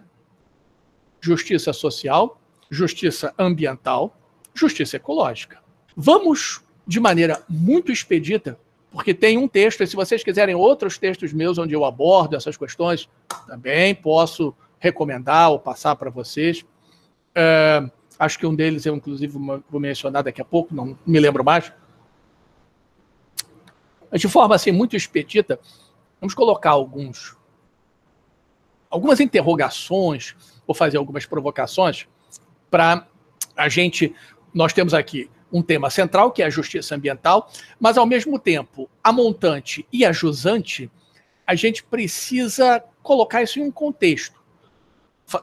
Justiça social, justiça ambiental, justiça ecológica. Vamos, de maneira muito expedita, porque tem um texto, e se vocês quiserem outros textos meus onde eu abordo essas questões, também posso recomendar ou passar para vocês. Acho que um deles eu, inclusive, vou mencionar daqui a pouco, não me lembro mais. Mas de forma assim, muito expedita, vamos colocar algumas interrogações, ou fazer algumas provocações, para a gente... Nós temos aqui um tema central, que é a justiça ambiental, mas, ao mesmo tempo, a montante e a jusante, a gente precisa colocar isso em um contexto,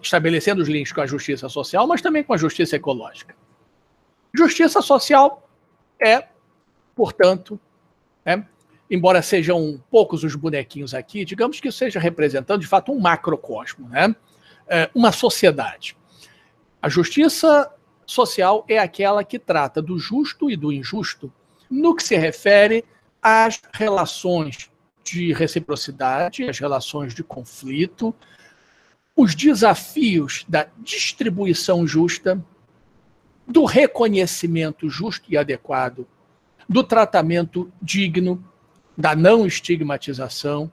estabelecendo os links com a justiça social, mas também com a justiça ecológica. Justiça social é, portanto, embora sejam poucos os bonequinhos aqui, digamos que isso seja representando, de fato, um macrocosmo, né? Uma sociedade. A justiça social é aquela que trata do justo e do injusto no que se refere às relações de reciprocidade, às relações de conflito, os desafios da distribuição justa, do reconhecimento justo e adequado, do tratamento digno, da não estigmatização,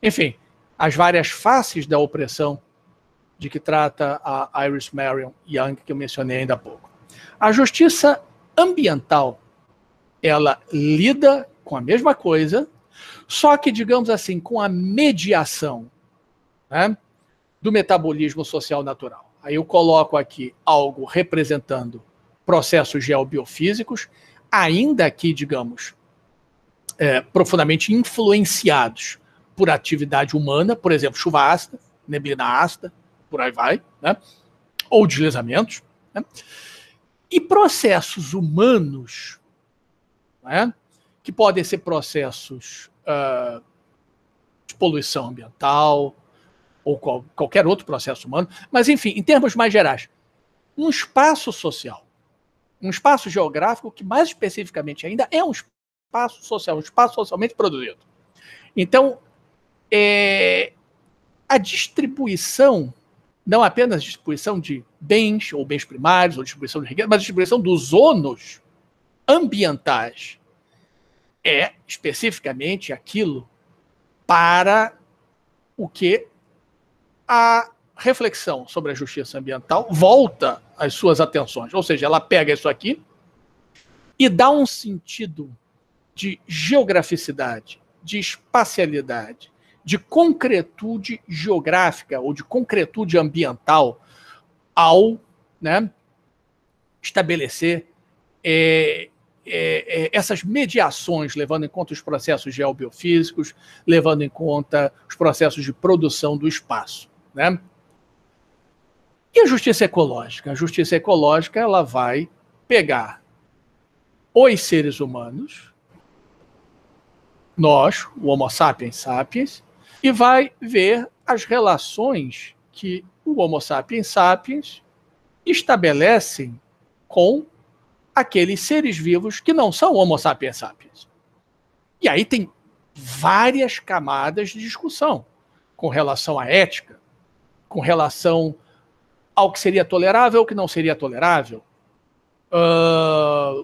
enfim, as várias faces da opressão de que trata a Iris Marion Young, que eu mencionei ainda há pouco. A justiça ambiental, ela lida com a mesma coisa, só que, digamos assim, com a mediação, né, do metabolismo social natural. Aí eu coloco aqui algo representando processos geobiofísicos, ainda que, digamos, profundamente influenciados por atividade humana, por exemplo, chuva ácida, neblina ácida, por aí vai, né? Ou deslizamentos, né? E processos humanos, né? Que podem ser processos de poluição ambiental ou qualquer outro processo humano, mas, enfim, em termos mais gerais, um espaço social, um espaço geográfico que, mais especificamente ainda, é um espaço social, um espaço socialmente produzido. Então, a distribuição, não apenas a distribuição de bens, ou bens primários, ou distribuição de riqueza, mas a distribuição dos ônus ambientais é especificamente aquilo para o que a reflexão sobre a justiça ambiental volta as suas atenções. Ou seja, ela pega isso aqui e dá um sentido de geograficidade, de espacialidade, de concretude geográfica ou de concretude ambiental ao, né, estabelecer essas mediações, levando em conta os processos geobiofísicos, levando em conta os processos de produção do espaço, né? E a justiça ecológica? A justiça ecológica, ela vai pegar os seres humanos, nós, o Homo sapiens sapiens, e vai ver as relações que o Homo sapiens sapiens estabelecem com aqueles seres vivos que não são Homo sapiens sapiens. E aí tem várias camadas de discussão com relação à ética, com relação ao que seria tolerável ou que não seria tolerável.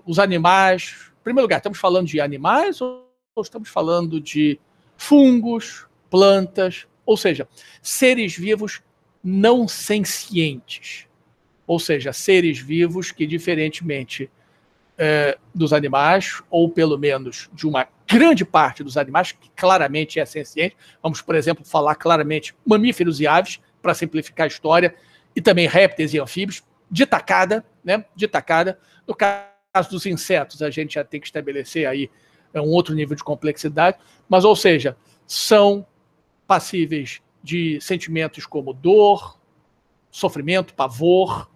Os animais... Em primeiro lugar, estamos falando de animais ou estamos falando de fungos, plantas, ou seja, seres vivos não sencientes. Ou seja, seres vivos que, diferentemente dos animais, ou pelo menos de uma grande parte dos animais, que claramente é senciente, vamos, por exemplo, falar claramente mamíferos e aves, para simplificar a história, e também répteis e anfíbios, de tacada, né? De tacada. No caso dos insetos, a gente já tem que estabelecer aí um outro nível de complexidade, mas, ou seja, são passíveis de sentimentos como dor, sofrimento, pavor,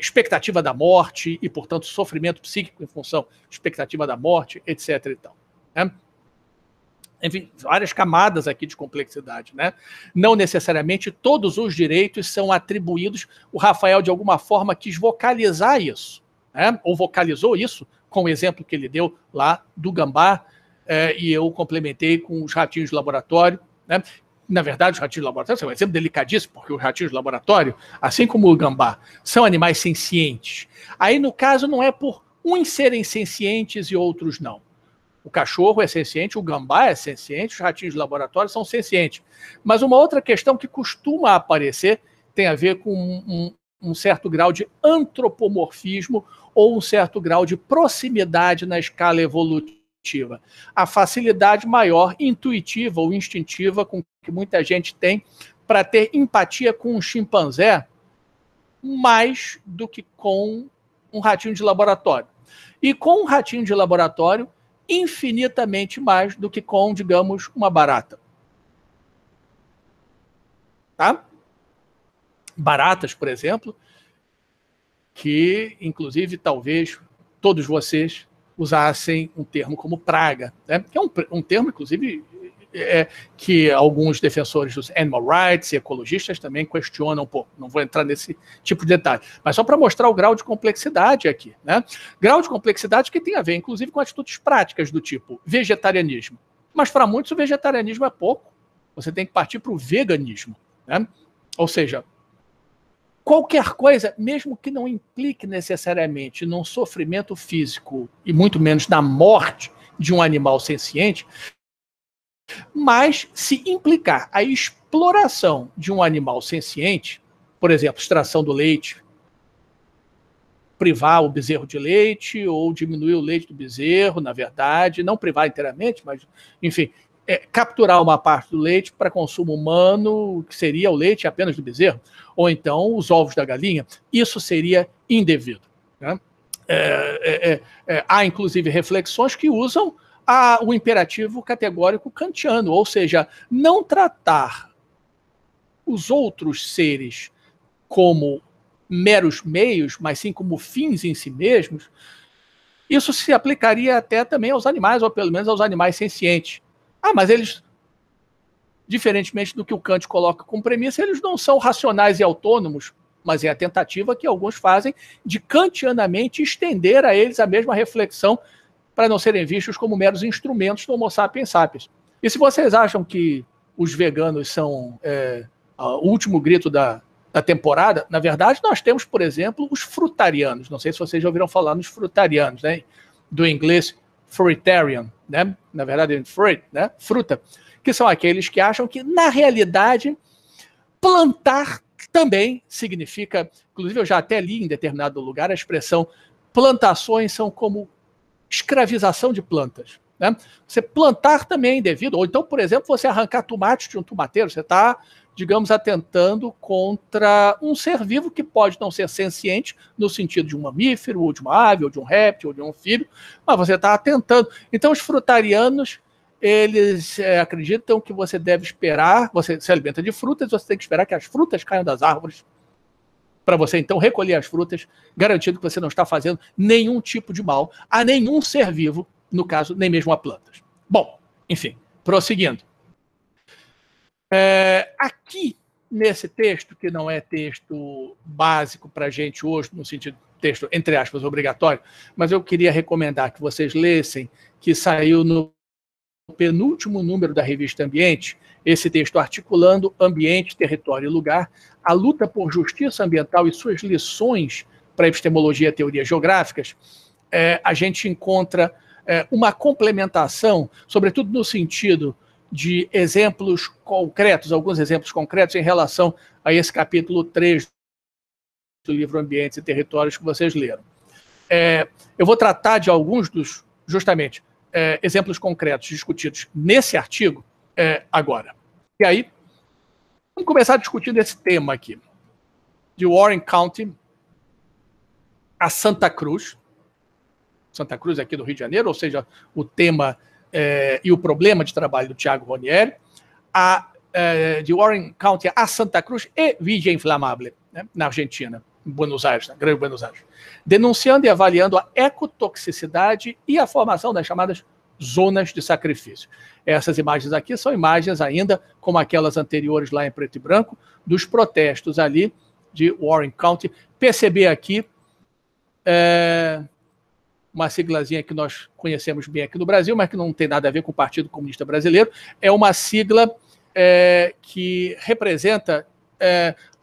expectativa da morte e, portanto, sofrimento psíquico em função de expectativa da morte, etc. e tal, né? Enfim, várias camadas aqui de complexidade, né? Não necessariamente todos os direitos são atribuídos. O Rafael, de alguma forma, quis vocalizar isso, né? Ou vocalizou isso com o exemplo que ele deu lá do gambá, e eu complementei com os ratinhos de laboratório, né? Na verdade, os ratinhos de laboratório são um exemplo delicadíssimo, porque os ratinhos de laboratório, assim como o gambá, são animais sencientes. Aí, no caso, não é por uns serem sencientes e outros não. O cachorro é senciente, o gambá é senciente, os ratinhos de laboratório são sencientes. Mas uma outra questão que costuma aparecer tem a ver com um certo grau de antropomorfismo ou um certo grau de proximidade na escala evolutiva. A facilidade maior, intuitiva ou instintiva, com que muita gente tem para ter empatia com um chimpanzé mais do que com um ratinho de laboratório. E com um ratinho de laboratório, infinitamente mais do que com, digamos, uma barata. Tá? Baratas, por exemplo, que, inclusive, talvez todos vocês usassem um termo como praga, né? Que é um termo, inclusive, que alguns defensores dos animal rights e ecologistas também questionam um pouco. Não vou entrar nesse tipo de detalhe, mas só para mostrar o grau de complexidade aqui, né? Grau de complexidade que tem a ver, inclusive, com atitudes práticas do tipo vegetarianismo. Mas para muitos o vegetarianismo é pouco. Você tem que partir para o veganismo, né? Ou seja, qualquer coisa, mesmo que não implique necessariamente num sofrimento físico e muito menos na morte de um animal senciente, mas se implicar a exploração de um animal senciente, por exemplo, extração do leite, privar o bezerro de leite ou diminuir o leite do bezerro, na verdade, não privar inteiramente, mas, enfim, capturar uma parte do leite para consumo humano, que seria o leite apenas do bezerro, ou então os ovos da galinha, isso seria indevido. né? Há, inclusive, reflexões que usam o imperativo categórico kantiano, ou seja, não tratar os outros seres como meros meios, mas sim como fins em si mesmos. Isso se aplicaria até também aos animais, ou pelo menos aos animais sencientes. Mas eles, diferentemente do que o Kant coloca como premissa, eles não são racionais e autônomos, mas é a tentativa que alguns fazem de kantianamente estender a eles a mesma reflexão para não serem vistos como meros instrumentos do Homo sapiens sapiens. E se vocês acham que os veganos são o último grito da temporada, na verdade nós temos, por exemplo, os frutarianos. Não sei se vocês já ouviram falar nos frutarianos, né? Do inglês fruitarian, né? Na verdade, fruit, né? Fruta, que são aqueles que acham que, na realidade, plantar também significa, inclusive eu já até li em determinado lugar a expressão plantações são como escravização de plantas, né? Você plantar também é indevido, ou então, por exemplo, você arrancar tomate de um tomateiro, você está, digamos, atentando contra um ser vivo que pode não ser senciente no sentido de um mamífero, ou de uma ave, ou de um réptil, ou de um anfíbio, mas você está atentando. Então, os frutarianos, eles acreditam que você deve esperar, você se alimenta de frutas, você tem que esperar que as frutas caiam das árvores para você, então, recolher as frutas, garantindo que você não está fazendo nenhum tipo de mal a nenhum ser vivo, no caso, nem mesmo a plantas. Bom, enfim, prosseguindo. Aqui, nesse texto, que não é texto básico para a gente hoje, no sentido texto, entre aspas, obrigatório, mas eu queria recomendar que vocês lessem, que saiu no penúltimo número da revista Ambiente, esse texto articulando ambiente, território e lugar, a luta por justiça ambiental e suas lições para a epistemologia e teorias geográficas. A gente encontra uma complementação, sobretudo no sentido de exemplos concretos, alguns exemplos concretos em relação a esse capítulo 3 do livro Ambientes e Territórios que vocês leram. Eu vou tratar de alguns dos, justamente, exemplos concretos discutidos nesse artigo agora. E aí, vamos começar discutindo esse tema aqui, de Warren County a Santa Cruz aqui do Rio de Janeiro, ou seja, o tema e o problema de trabalho do Tiago Ranieri, de Warren County a Santa Cruz e Villa Inflamable, né, na Argentina, em Buenos Aires, na Grande Buenos Aires, denunciando e avaliando a ecotoxicidade e a formação das chamadas zonas de sacrifício. Essas imagens aqui são imagens ainda, como aquelas anteriores lá em preto e branco, dos protestos ali de Warren County. PCB aqui, uma siglazinha que nós conhecemos bem aqui no Brasil, mas que não tem nada a ver com o Partido Comunista Brasileiro, é uma sigla que representa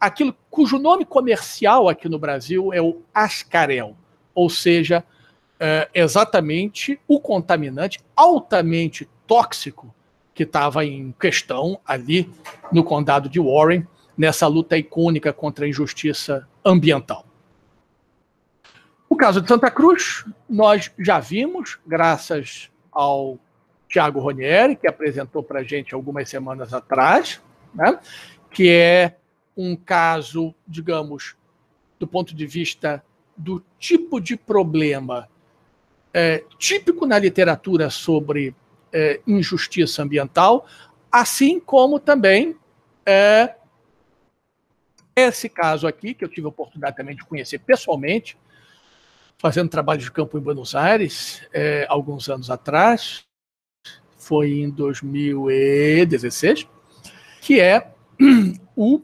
aquilo cujo nome comercial aqui no Brasil é o Ascarel, ou seja, exatamente o contaminante altamente tóxico que estava em questão ali no condado de Warren, nessa luta icônica contra a injustiça ambiental. O caso de Santa Cruz, nós já vimos, graças ao Tiago Ranieri, que apresentou para a gente algumas semanas atrás, né, que é um caso, digamos, do ponto de vista do tipo de problema típico na literatura sobre injustiça ambiental, assim como também esse caso aqui, que eu tive a oportunidade também de conhecer pessoalmente, fazendo trabalho de campo em Buenos Aires, alguns anos atrás, foi em 2016, que é o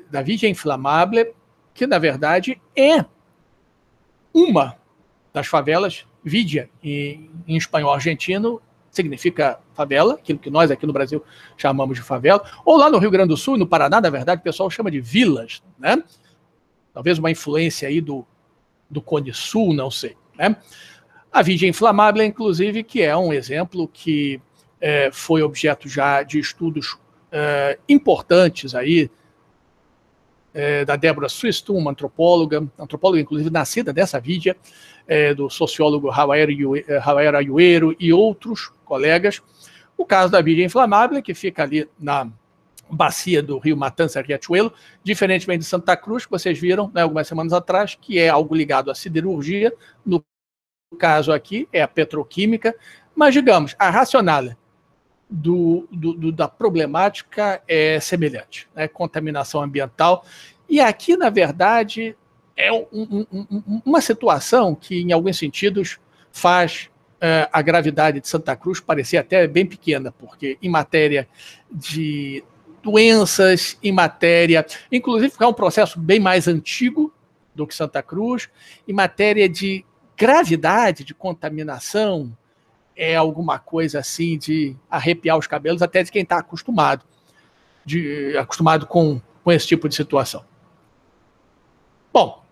da Villa Inflamable, que na verdade é uma das favelas. Villa, em espanhol argentino, significa favela, aquilo que nós aqui no Brasil chamamos de favela, ou lá no Rio Grande do Sul, no Paraná, na verdade, o pessoal chama de vilas, né? Talvez uma influência aí do Cone Sul, não sei, né? A Villa Inflamable, inclusive, que é um exemplo que foi objeto já de estudos importantes aí, da Débora Swistun, uma antropóloga inclusive nascida dessa Villa, do sociólogo Javier Ayuero e outros colegas. O caso da Villa Inflamable, que fica ali na bacia do Rio Matanza-Riachuelo, diferentemente de Santa Cruz, que vocês viram, né, algumas semanas atrás, que é algo ligado à siderurgia, no caso aqui é a petroquímica, mas digamos, a racionália da problemática é semelhante, né, contaminação ambiental, e aqui, na verdade, é uma situação que, em alguns sentidos, faz a gravidade de Santa Cruz parecer até bem pequena, porque em matéria de doenças, em matéria, inclusive é um processo bem mais antigo do que Santa Cruz, em matéria de gravidade, de contaminação, é alguma coisa assim de arrepiar os cabelos, até de quem está acostumado com esse tipo de situação. Bom,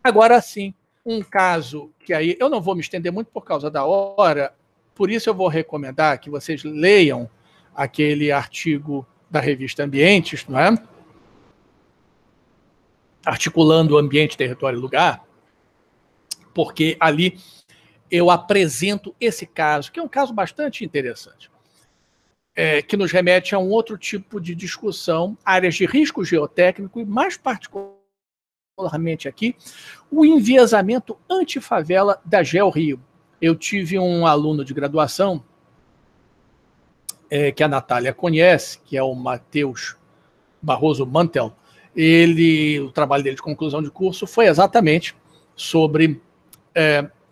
agora sim, um caso que aí eu não vou me estender muito por causa da hora, por isso eu vou recomendar que vocês leiam aquele artigo da revista Ambientes, não é? Articulando o ambiente, território e lugar, porque ali eu apresento esse caso, que é um caso bastante interessante, que nos remete a um outro tipo de discussão, áreas de risco geotécnico e, mais particularmente aqui, o enviesamento antifavela da GeoRio. Eu tive um aluno de graduação, que a Natália conhece, que é o Matheus Barroso Mantel. O trabalho dele de conclusão de curso foi exatamente sobre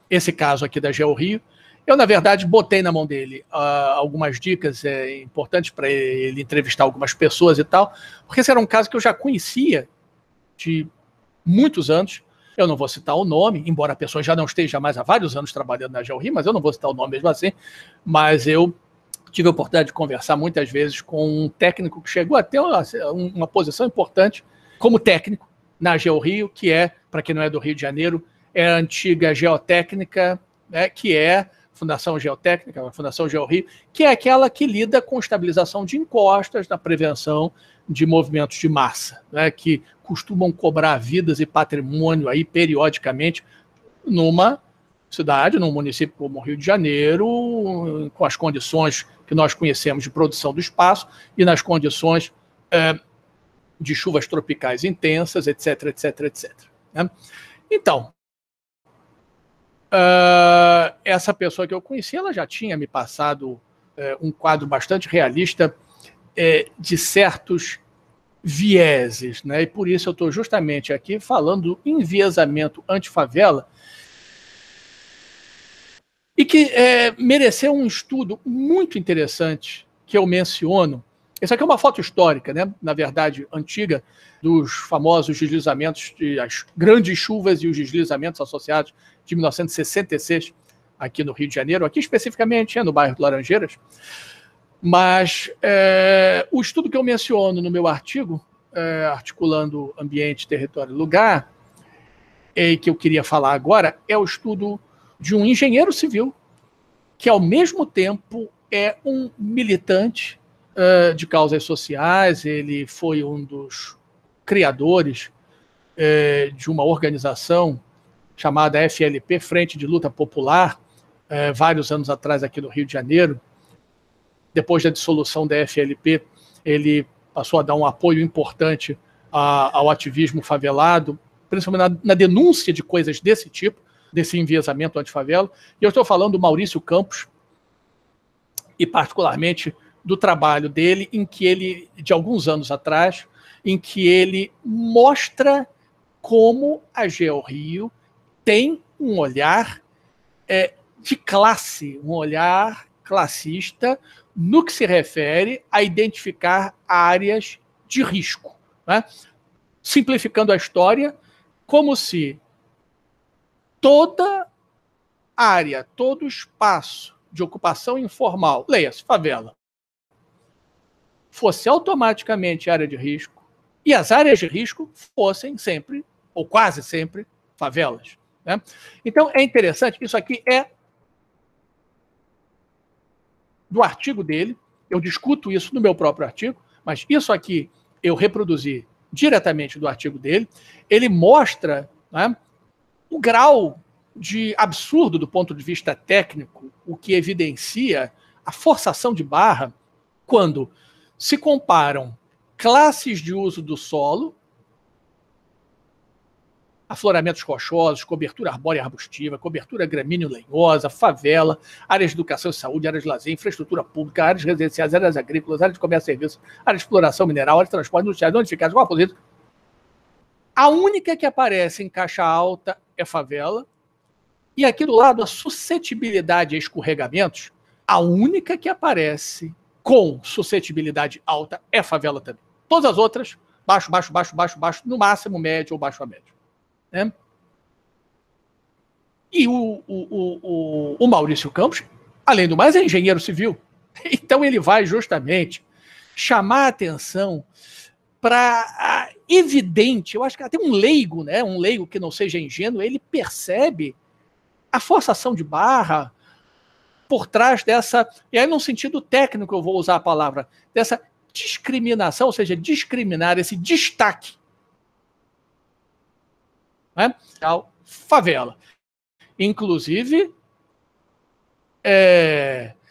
esse caso aqui da GeoRio. Eu, na verdade, botei na mão dele algumas dicas importantes para ele entrevistar algumas pessoas e tal, porque esse era um caso que eu já conhecia de muitos anos. Eu não vou citar o nome, embora a pessoa já não esteja mais há vários anos trabalhando na GeoRio, mas eu não vou citar o nome mesmo assim. Mas eu tive a oportunidade de conversar muitas vezes com um técnico que chegou a ter uma posição importante como técnico na GeoRio, que para quem não é do Rio de Janeiro, é a antiga Geotécnica, né, que é Fundação Geotécnica, a Fundação GeoRio, que é aquela que lida com estabilização de encostas, na prevenção de movimentos de massa, né, que costumam cobrar vidas e patrimônio aí periodicamente numa cidade, num município como o Rio de Janeiro, com as condições que nós conhecemos de produção do espaço e nas condições de chuvas tropicais intensas, etc, etc, etc. Né? Então, essa pessoa que eu conheci, ela já tinha me passado um quadro bastante realista de certos vieses, né? E por isso eu estou justamente aqui falando do enviesamento antifavela, e que mereceu um estudo muito interessante que eu menciono. Essa aqui é uma foto histórica, né? Na verdade, antiga, dos famosos deslizamentos, as grandes chuvas e os deslizamentos associados de 1966, aqui no Rio de Janeiro, aqui especificamente no bairro de Laranjeiras. Mas o estudo que eu menciono no meu artigo, articulando ambiente, território e lugar, e que eu queria falar agora, é o estudo de um engenheiro civil que, ao mesmo tempo, é um militante de causas sociais. Ele foi um dos criadores de uma organização chamada FLP, Frente de Luta Popular, vários anos atrás aqui no Rio de Janeiro. Depois da dissolução da FLP, ele passou a dar um apoio importante ao ativismo favelado, principalmente na denúncia de coisas desse tipo, desse enviesamento antifavela. E eu estou falando do Maurício Campos, e particularmente do trabalho dele, em que ele, de alguns anos atrás, em que ele mostra como a GeoRio tem um olhar de classe, um olhar classista no que se refere a identificar áreas de risco, né? Simplificando a história, como se toda área, todo espaço de ocupação informal, leia-se favela, fosse automaticamente área de risco, e as áreas de risco fossem sempre, ou quase sempre, favelas, né? Então é interessante, isso aqui é do artigo dele, eu discuto isso no meu próprio artigo, mas isso aqui eu reproduzi diretamente do artigo dele. Ele mostra, né, o grau de absurdo do ponto de vista técnico, o que evidencia a forçação de barra quando se comparam classes de uso do solo, afloramentos rochosos, cobertura arbórea e arbustiva, cobertura gramíneo-lenhosa, favela, áreas de educação e saúde, áreas de lazer, infraestrutura pública, áreas residenciais, áreas agrícolas, áreas de comércio e serviços, áreas de exploração mineral, áreas de transporte industrial, notificados, com aposento. A única que aparece em caixa alta é favela, e aqui do lado a suscetibilidade a escorregamentos, a única que aparece com suscetibilidade alta é favela também. Todas as outras, baixo, baixo, baixo, baixo, baixo, no máximo médio ou baixo a médio. Né? E o Maurício Campos, além do mais, é engenheiro civil. Então ele vai justamente chamar a atenção para evidente, eu acho que até um leigo, né, um leigo que não seja ingênuo, ele percebe a forçação de barra por trás dessa, e aí num sentido técnico eu vou usar a palavra, dessa discriminação, ou seja, discriminar esse destaque, né, ao favela. Inclusive,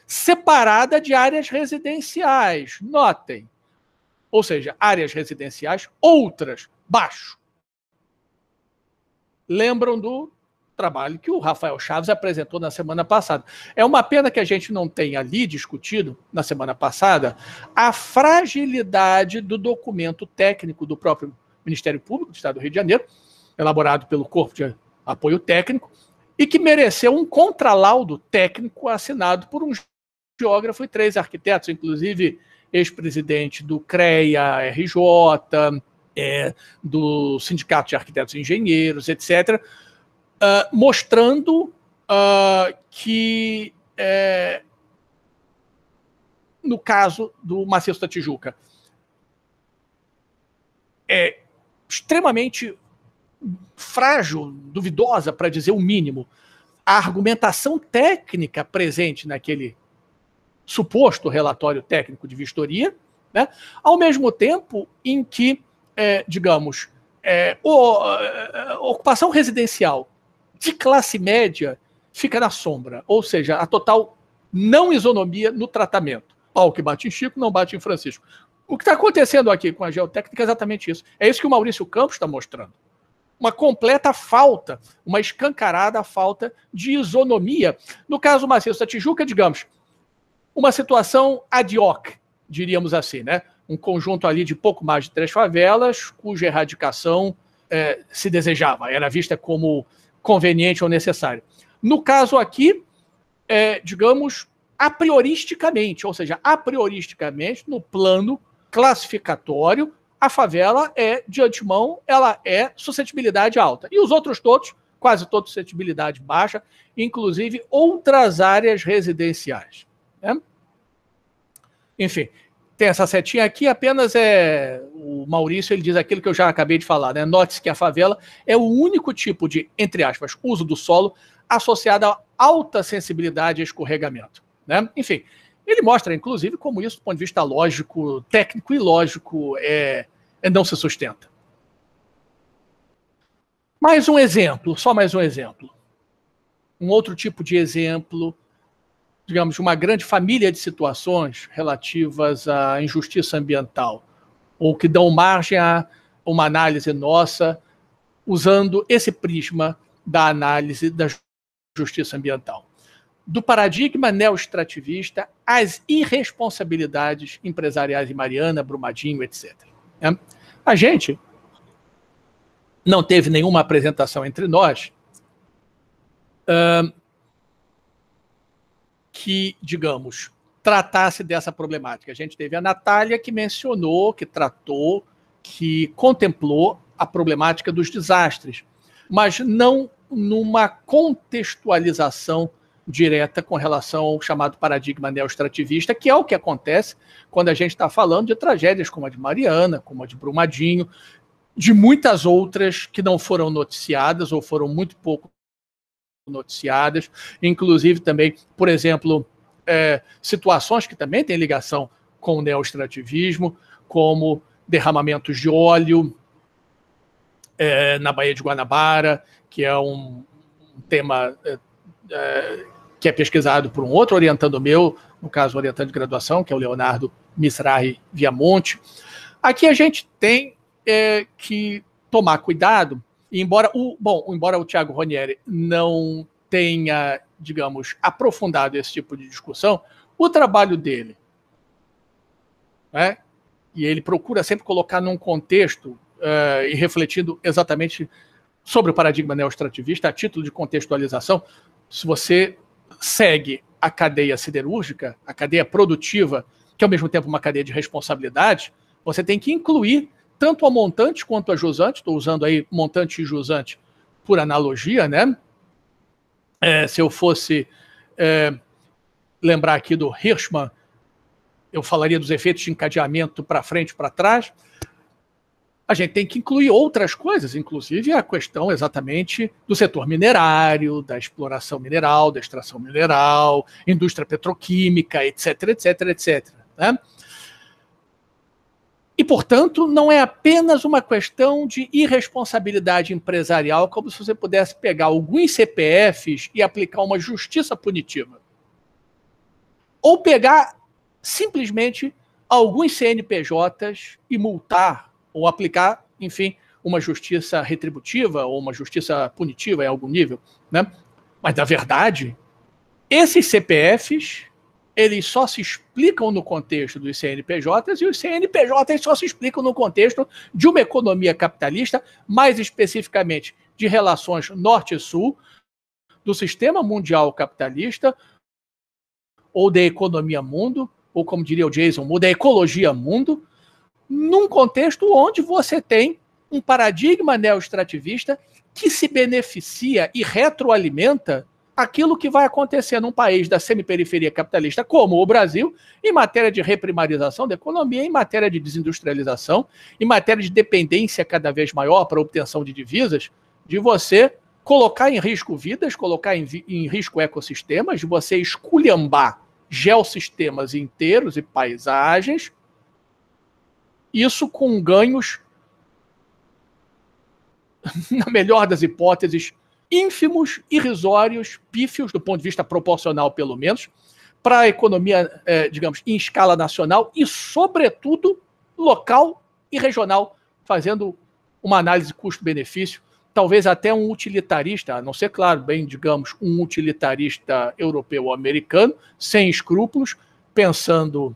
separada de áreas residenciais, notem. Ou seja, áreas residenciais, outras, baixo. Lembram do trabalho que o Rafael Chaves apresentou na semana passada. É uma pena que a gente não tenha ali discutido, na semana passada, a fragilidade do documento técnico do próprio Ministério Público do Estado do Rio de Janeiro, elaborado pelo Corpo de Apoio Técnico, e que mereceu um contralaudo técnico assinado por um geógrafo e 3 arquitetos, inclusive ex-presidente do CREA-RJ, do Sindicato de Arquitetos e Engenheiros, etc., mostrando que, no caso do Maciço da Tijuca, é extremamente frágil, duvidosa, para dizer o mínimo, a argumentação técnica presente naquele suposto relatório técnico de vistoria, né? Ao mesmo tempo em que, digamos, ocupação residencial de classe média fica na sombra, ou seja, a total não isonomia no tratamento. O que bate em Chico não bate em Francisco. O que está acontecendo aqui com a geotécnica é exatamente isso. É isso que o Maurício Campos está mostrando. Uma completa falta, uma escancarada falta de isonomia. No caso do Maciço da Tijuca, digamos, uma situação ad hoc, diríamos assim, né? Um conjunto ali de pouco mais de 3 favelas, cuja erradicação se desejava, era vista como conveniente ou necessária. No caso aqui, digamos, a prioristicamente, ou seja, a prioristicamente, no plano classificatório, a favela de antemão, ela é suscetibilidade alta. E os outros todos, quase todos suscetibilidade baixa, inclusive outras áreas residenciais. Né? Enfim, tem essa setinha aqui, apenas o Maurício, ele diz aquilo que eu já acabei de falar, né? Note-se que a favela é o único tipo de, entre aspas, uso do solo associado a alta sensibilidade a escorregamento. Né? Enfim, ele mostra, inclusive, como isso, do ponto de vista lógico, técnico e lógico, não se sustenta. Mais um exemplo, só mais um exemplo. Um outro tipo de exemplo, digamos, uma grande família de situações relativas à injustiça ambiental, ou que dão margem a uma análise nossa, usando esse prisma da análise da justiça ambiental. Do paradigma neoextrativista às irresponsabilidades empresariais em Mariana, Brumadinho, etc. A gente não teve nenhuma apresentação entre nós que, digamos, tratasse dessa problemática. A gente teve a Natália, que mencionou, que tratou, que contemplou a problemática dos desastres, mas não numa contextualização direta com relação ao chamado paradigma neoextrativista, que é o que acontece quando a gente está falando de tragédias como a de Mariana, como a de Brumadinho, de muitas outras que não foram noticiadas ou foram muito pouco noticiadas, inclusive também, por exemplo, situações que também têm ligação com o neoextrativismo, como derramamentos de óleo na Baía de Guanabara, que é um tema que é pesquisado por um outro orientando meu no caso, o orientante de graduação, que é o Leonardo Mizrahi Viamonte. Aqui a gente tem que tomar cuidado, e embora o Thiago Ranieri não tenha, digamos, aprofundado esse tipo de discussão, o trabalho dele, né, e ele procura sempre colocar num contexto e refletindo exatamente sobre o paradigma neoextrativista, a título de contextualização. Se você segue a cadeia siderúrgica, a cadeia produtiva, que é ao mesmo tempo uma cadeia de responsabilidade, você tem que incluir tanto a montante quanto a jusante. Estou usando aí montante e jusante por analogia, né? Se eu fosse lembrar aqui do Hirschman, eu falaria dos efeitos de encadeamento para frente e para trás. A gente tem que incluir outras coisas, inclusive a questão exatamente do setor minerário, da exploração mineral, da extração mineral, indústria petroquímica, etc, etc, etc. Né? E, portanto, não é apenas uma questão de irresponsabilidade empresarial, como se você pudesse pegar alguns CPFs e aplicar uma justiça punitiva. Ou pegar simplesmente alguns CNPJs e multar, ou aplicar, enfim, uma justiça retributiva ou uma justiça punitiva em algum nível, né? Mas, na verdade, esses CPFs, eles só se explicam no contexto dos CNPJs, e os CNPJs só se explicam no contexto de uma economia capitalista, mais especificamente de relações norte e sul, do sistema mundial capitalista, ou da economia mundo, ou como diria o Jason, ou da ecologia mundo, num contexto onde você tem um paradigma neoextrativista que se beneficia e retroalimenta aquilo que vai acontecer num país da semiperiferia capitalista como o Brasil, em matéria de reprimarização da economia, em matéria de desindustrialização, em matéria de dependência cada vez maior para a obtenção de divisas, de você colocar em risco vidas, colocar em risco ecossistemas, de você esculhambar geossistemas inteiros e paisagens, isso com ganhos, na melhor das hipóteses, ínfimos, irrisórios, pífios, do ponto de vista proporcional, pelo menos, para a economia, digamos, em escala nacional e, sobretudo, local e regional, fazendo uma análise custo-benefício, talvez até um utilitarista, a não ser, claro, bem, digamos, um utilitarista europeu ou americano, sem escrúpulos, pensando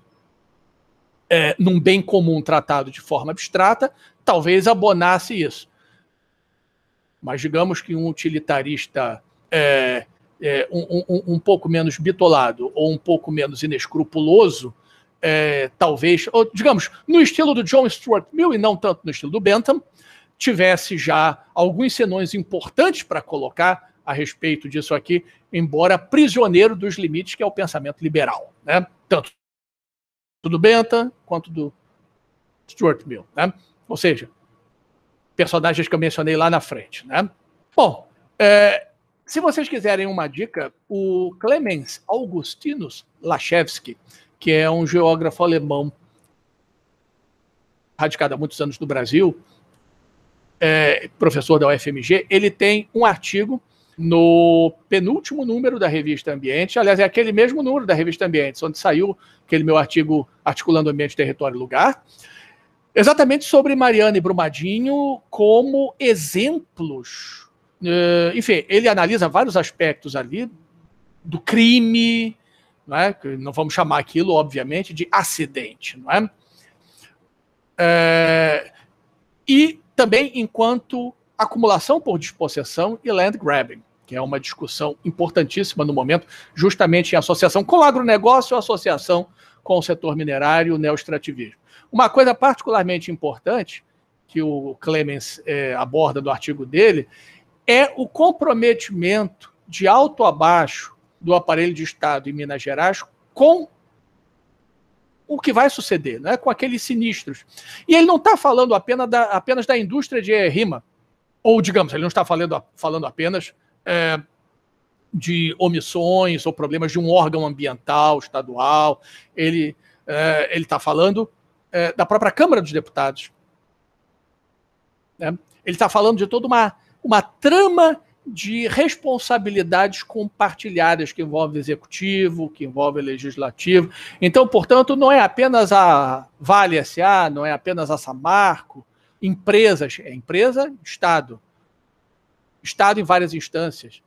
num bem comum tratado de forma abstrata, talvez abonasse isso. Mas digamos que um utilitarista um pouco menos bitolado ou um pouco menos inescrupuloso, talvez, ou, digamos, no estilo do John Stuart Mill e não tanto no estilo do Bentham, tivesse já alguns senões importantes para colocar a respeito disso aqui, embora prisioneiro dos limites que é o pensamento liberal, né? Tanto do Bentham quanto do Stuart Mill, né? Ou seja, personagens que eu mencionei lá na frente, né? Bom, se vocês quiserem uma dica, o Clemens Augustinus Laschewski, que é um geógrafo alemão radicado há muitos anos no Brasil, professor da UFMG, ele tem um artigo no penúltimo número da revista Ambiente, aliás, é aquele mesmo número da revista Ambiente, onde saiu aquele meu artigo Articulando Ambiente, Território e Lugar, exatamente sobre Mariana e Brumadinho como exemplos. Enfim, ele analisa vários aspectos ali do crime, não é? Não vamos chamar aquilo, obviamente, de acidente, não é? E também enquanto acumulação por despossessão e land grabbing, que é uma discussão importantíssima no momento, justamente em associação com o agronegócio ou associação com o setor minerário e o neoextrativismo. Uma coisa particularmente importante que o Clemens aborda no artigo dele é o comprometimento de alto a baixo do aparelho de Estado em Minas Gerais com o que vai suceder, né? Com aqueles sinistros. E ele não está falando apenas da indústria de rima, ou, digamos, ele não está falando apenas de omissões ou problemas de um órgão ambiental estadual, ele está falando da própria Câmara dos Deputados. Né? Ele está falando de toda uma trama de responsabilidades compartilhadas que envolvem o executivo, que envolvem o legislativo. Então, portanto, não é apenas a Vale S.A., não é apenas a Samarco, empresas, é empresa, Estado. Estado em várias instâncias.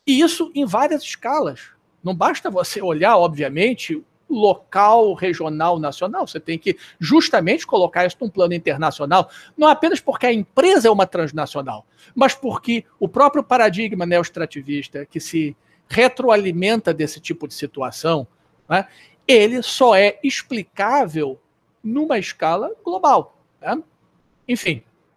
E isso em várias escalas. Não basta você olhar, obviamente, local, regional, nacional. Você tem que justamente colocar isso num plano internacional, não apenas porque a empresa é uma transnacional, mas porque o próprio paradigma neoextrativista que se retroalimenta desse tipo de situação, né, ele só é explicável numa escala global. Né? Enfim,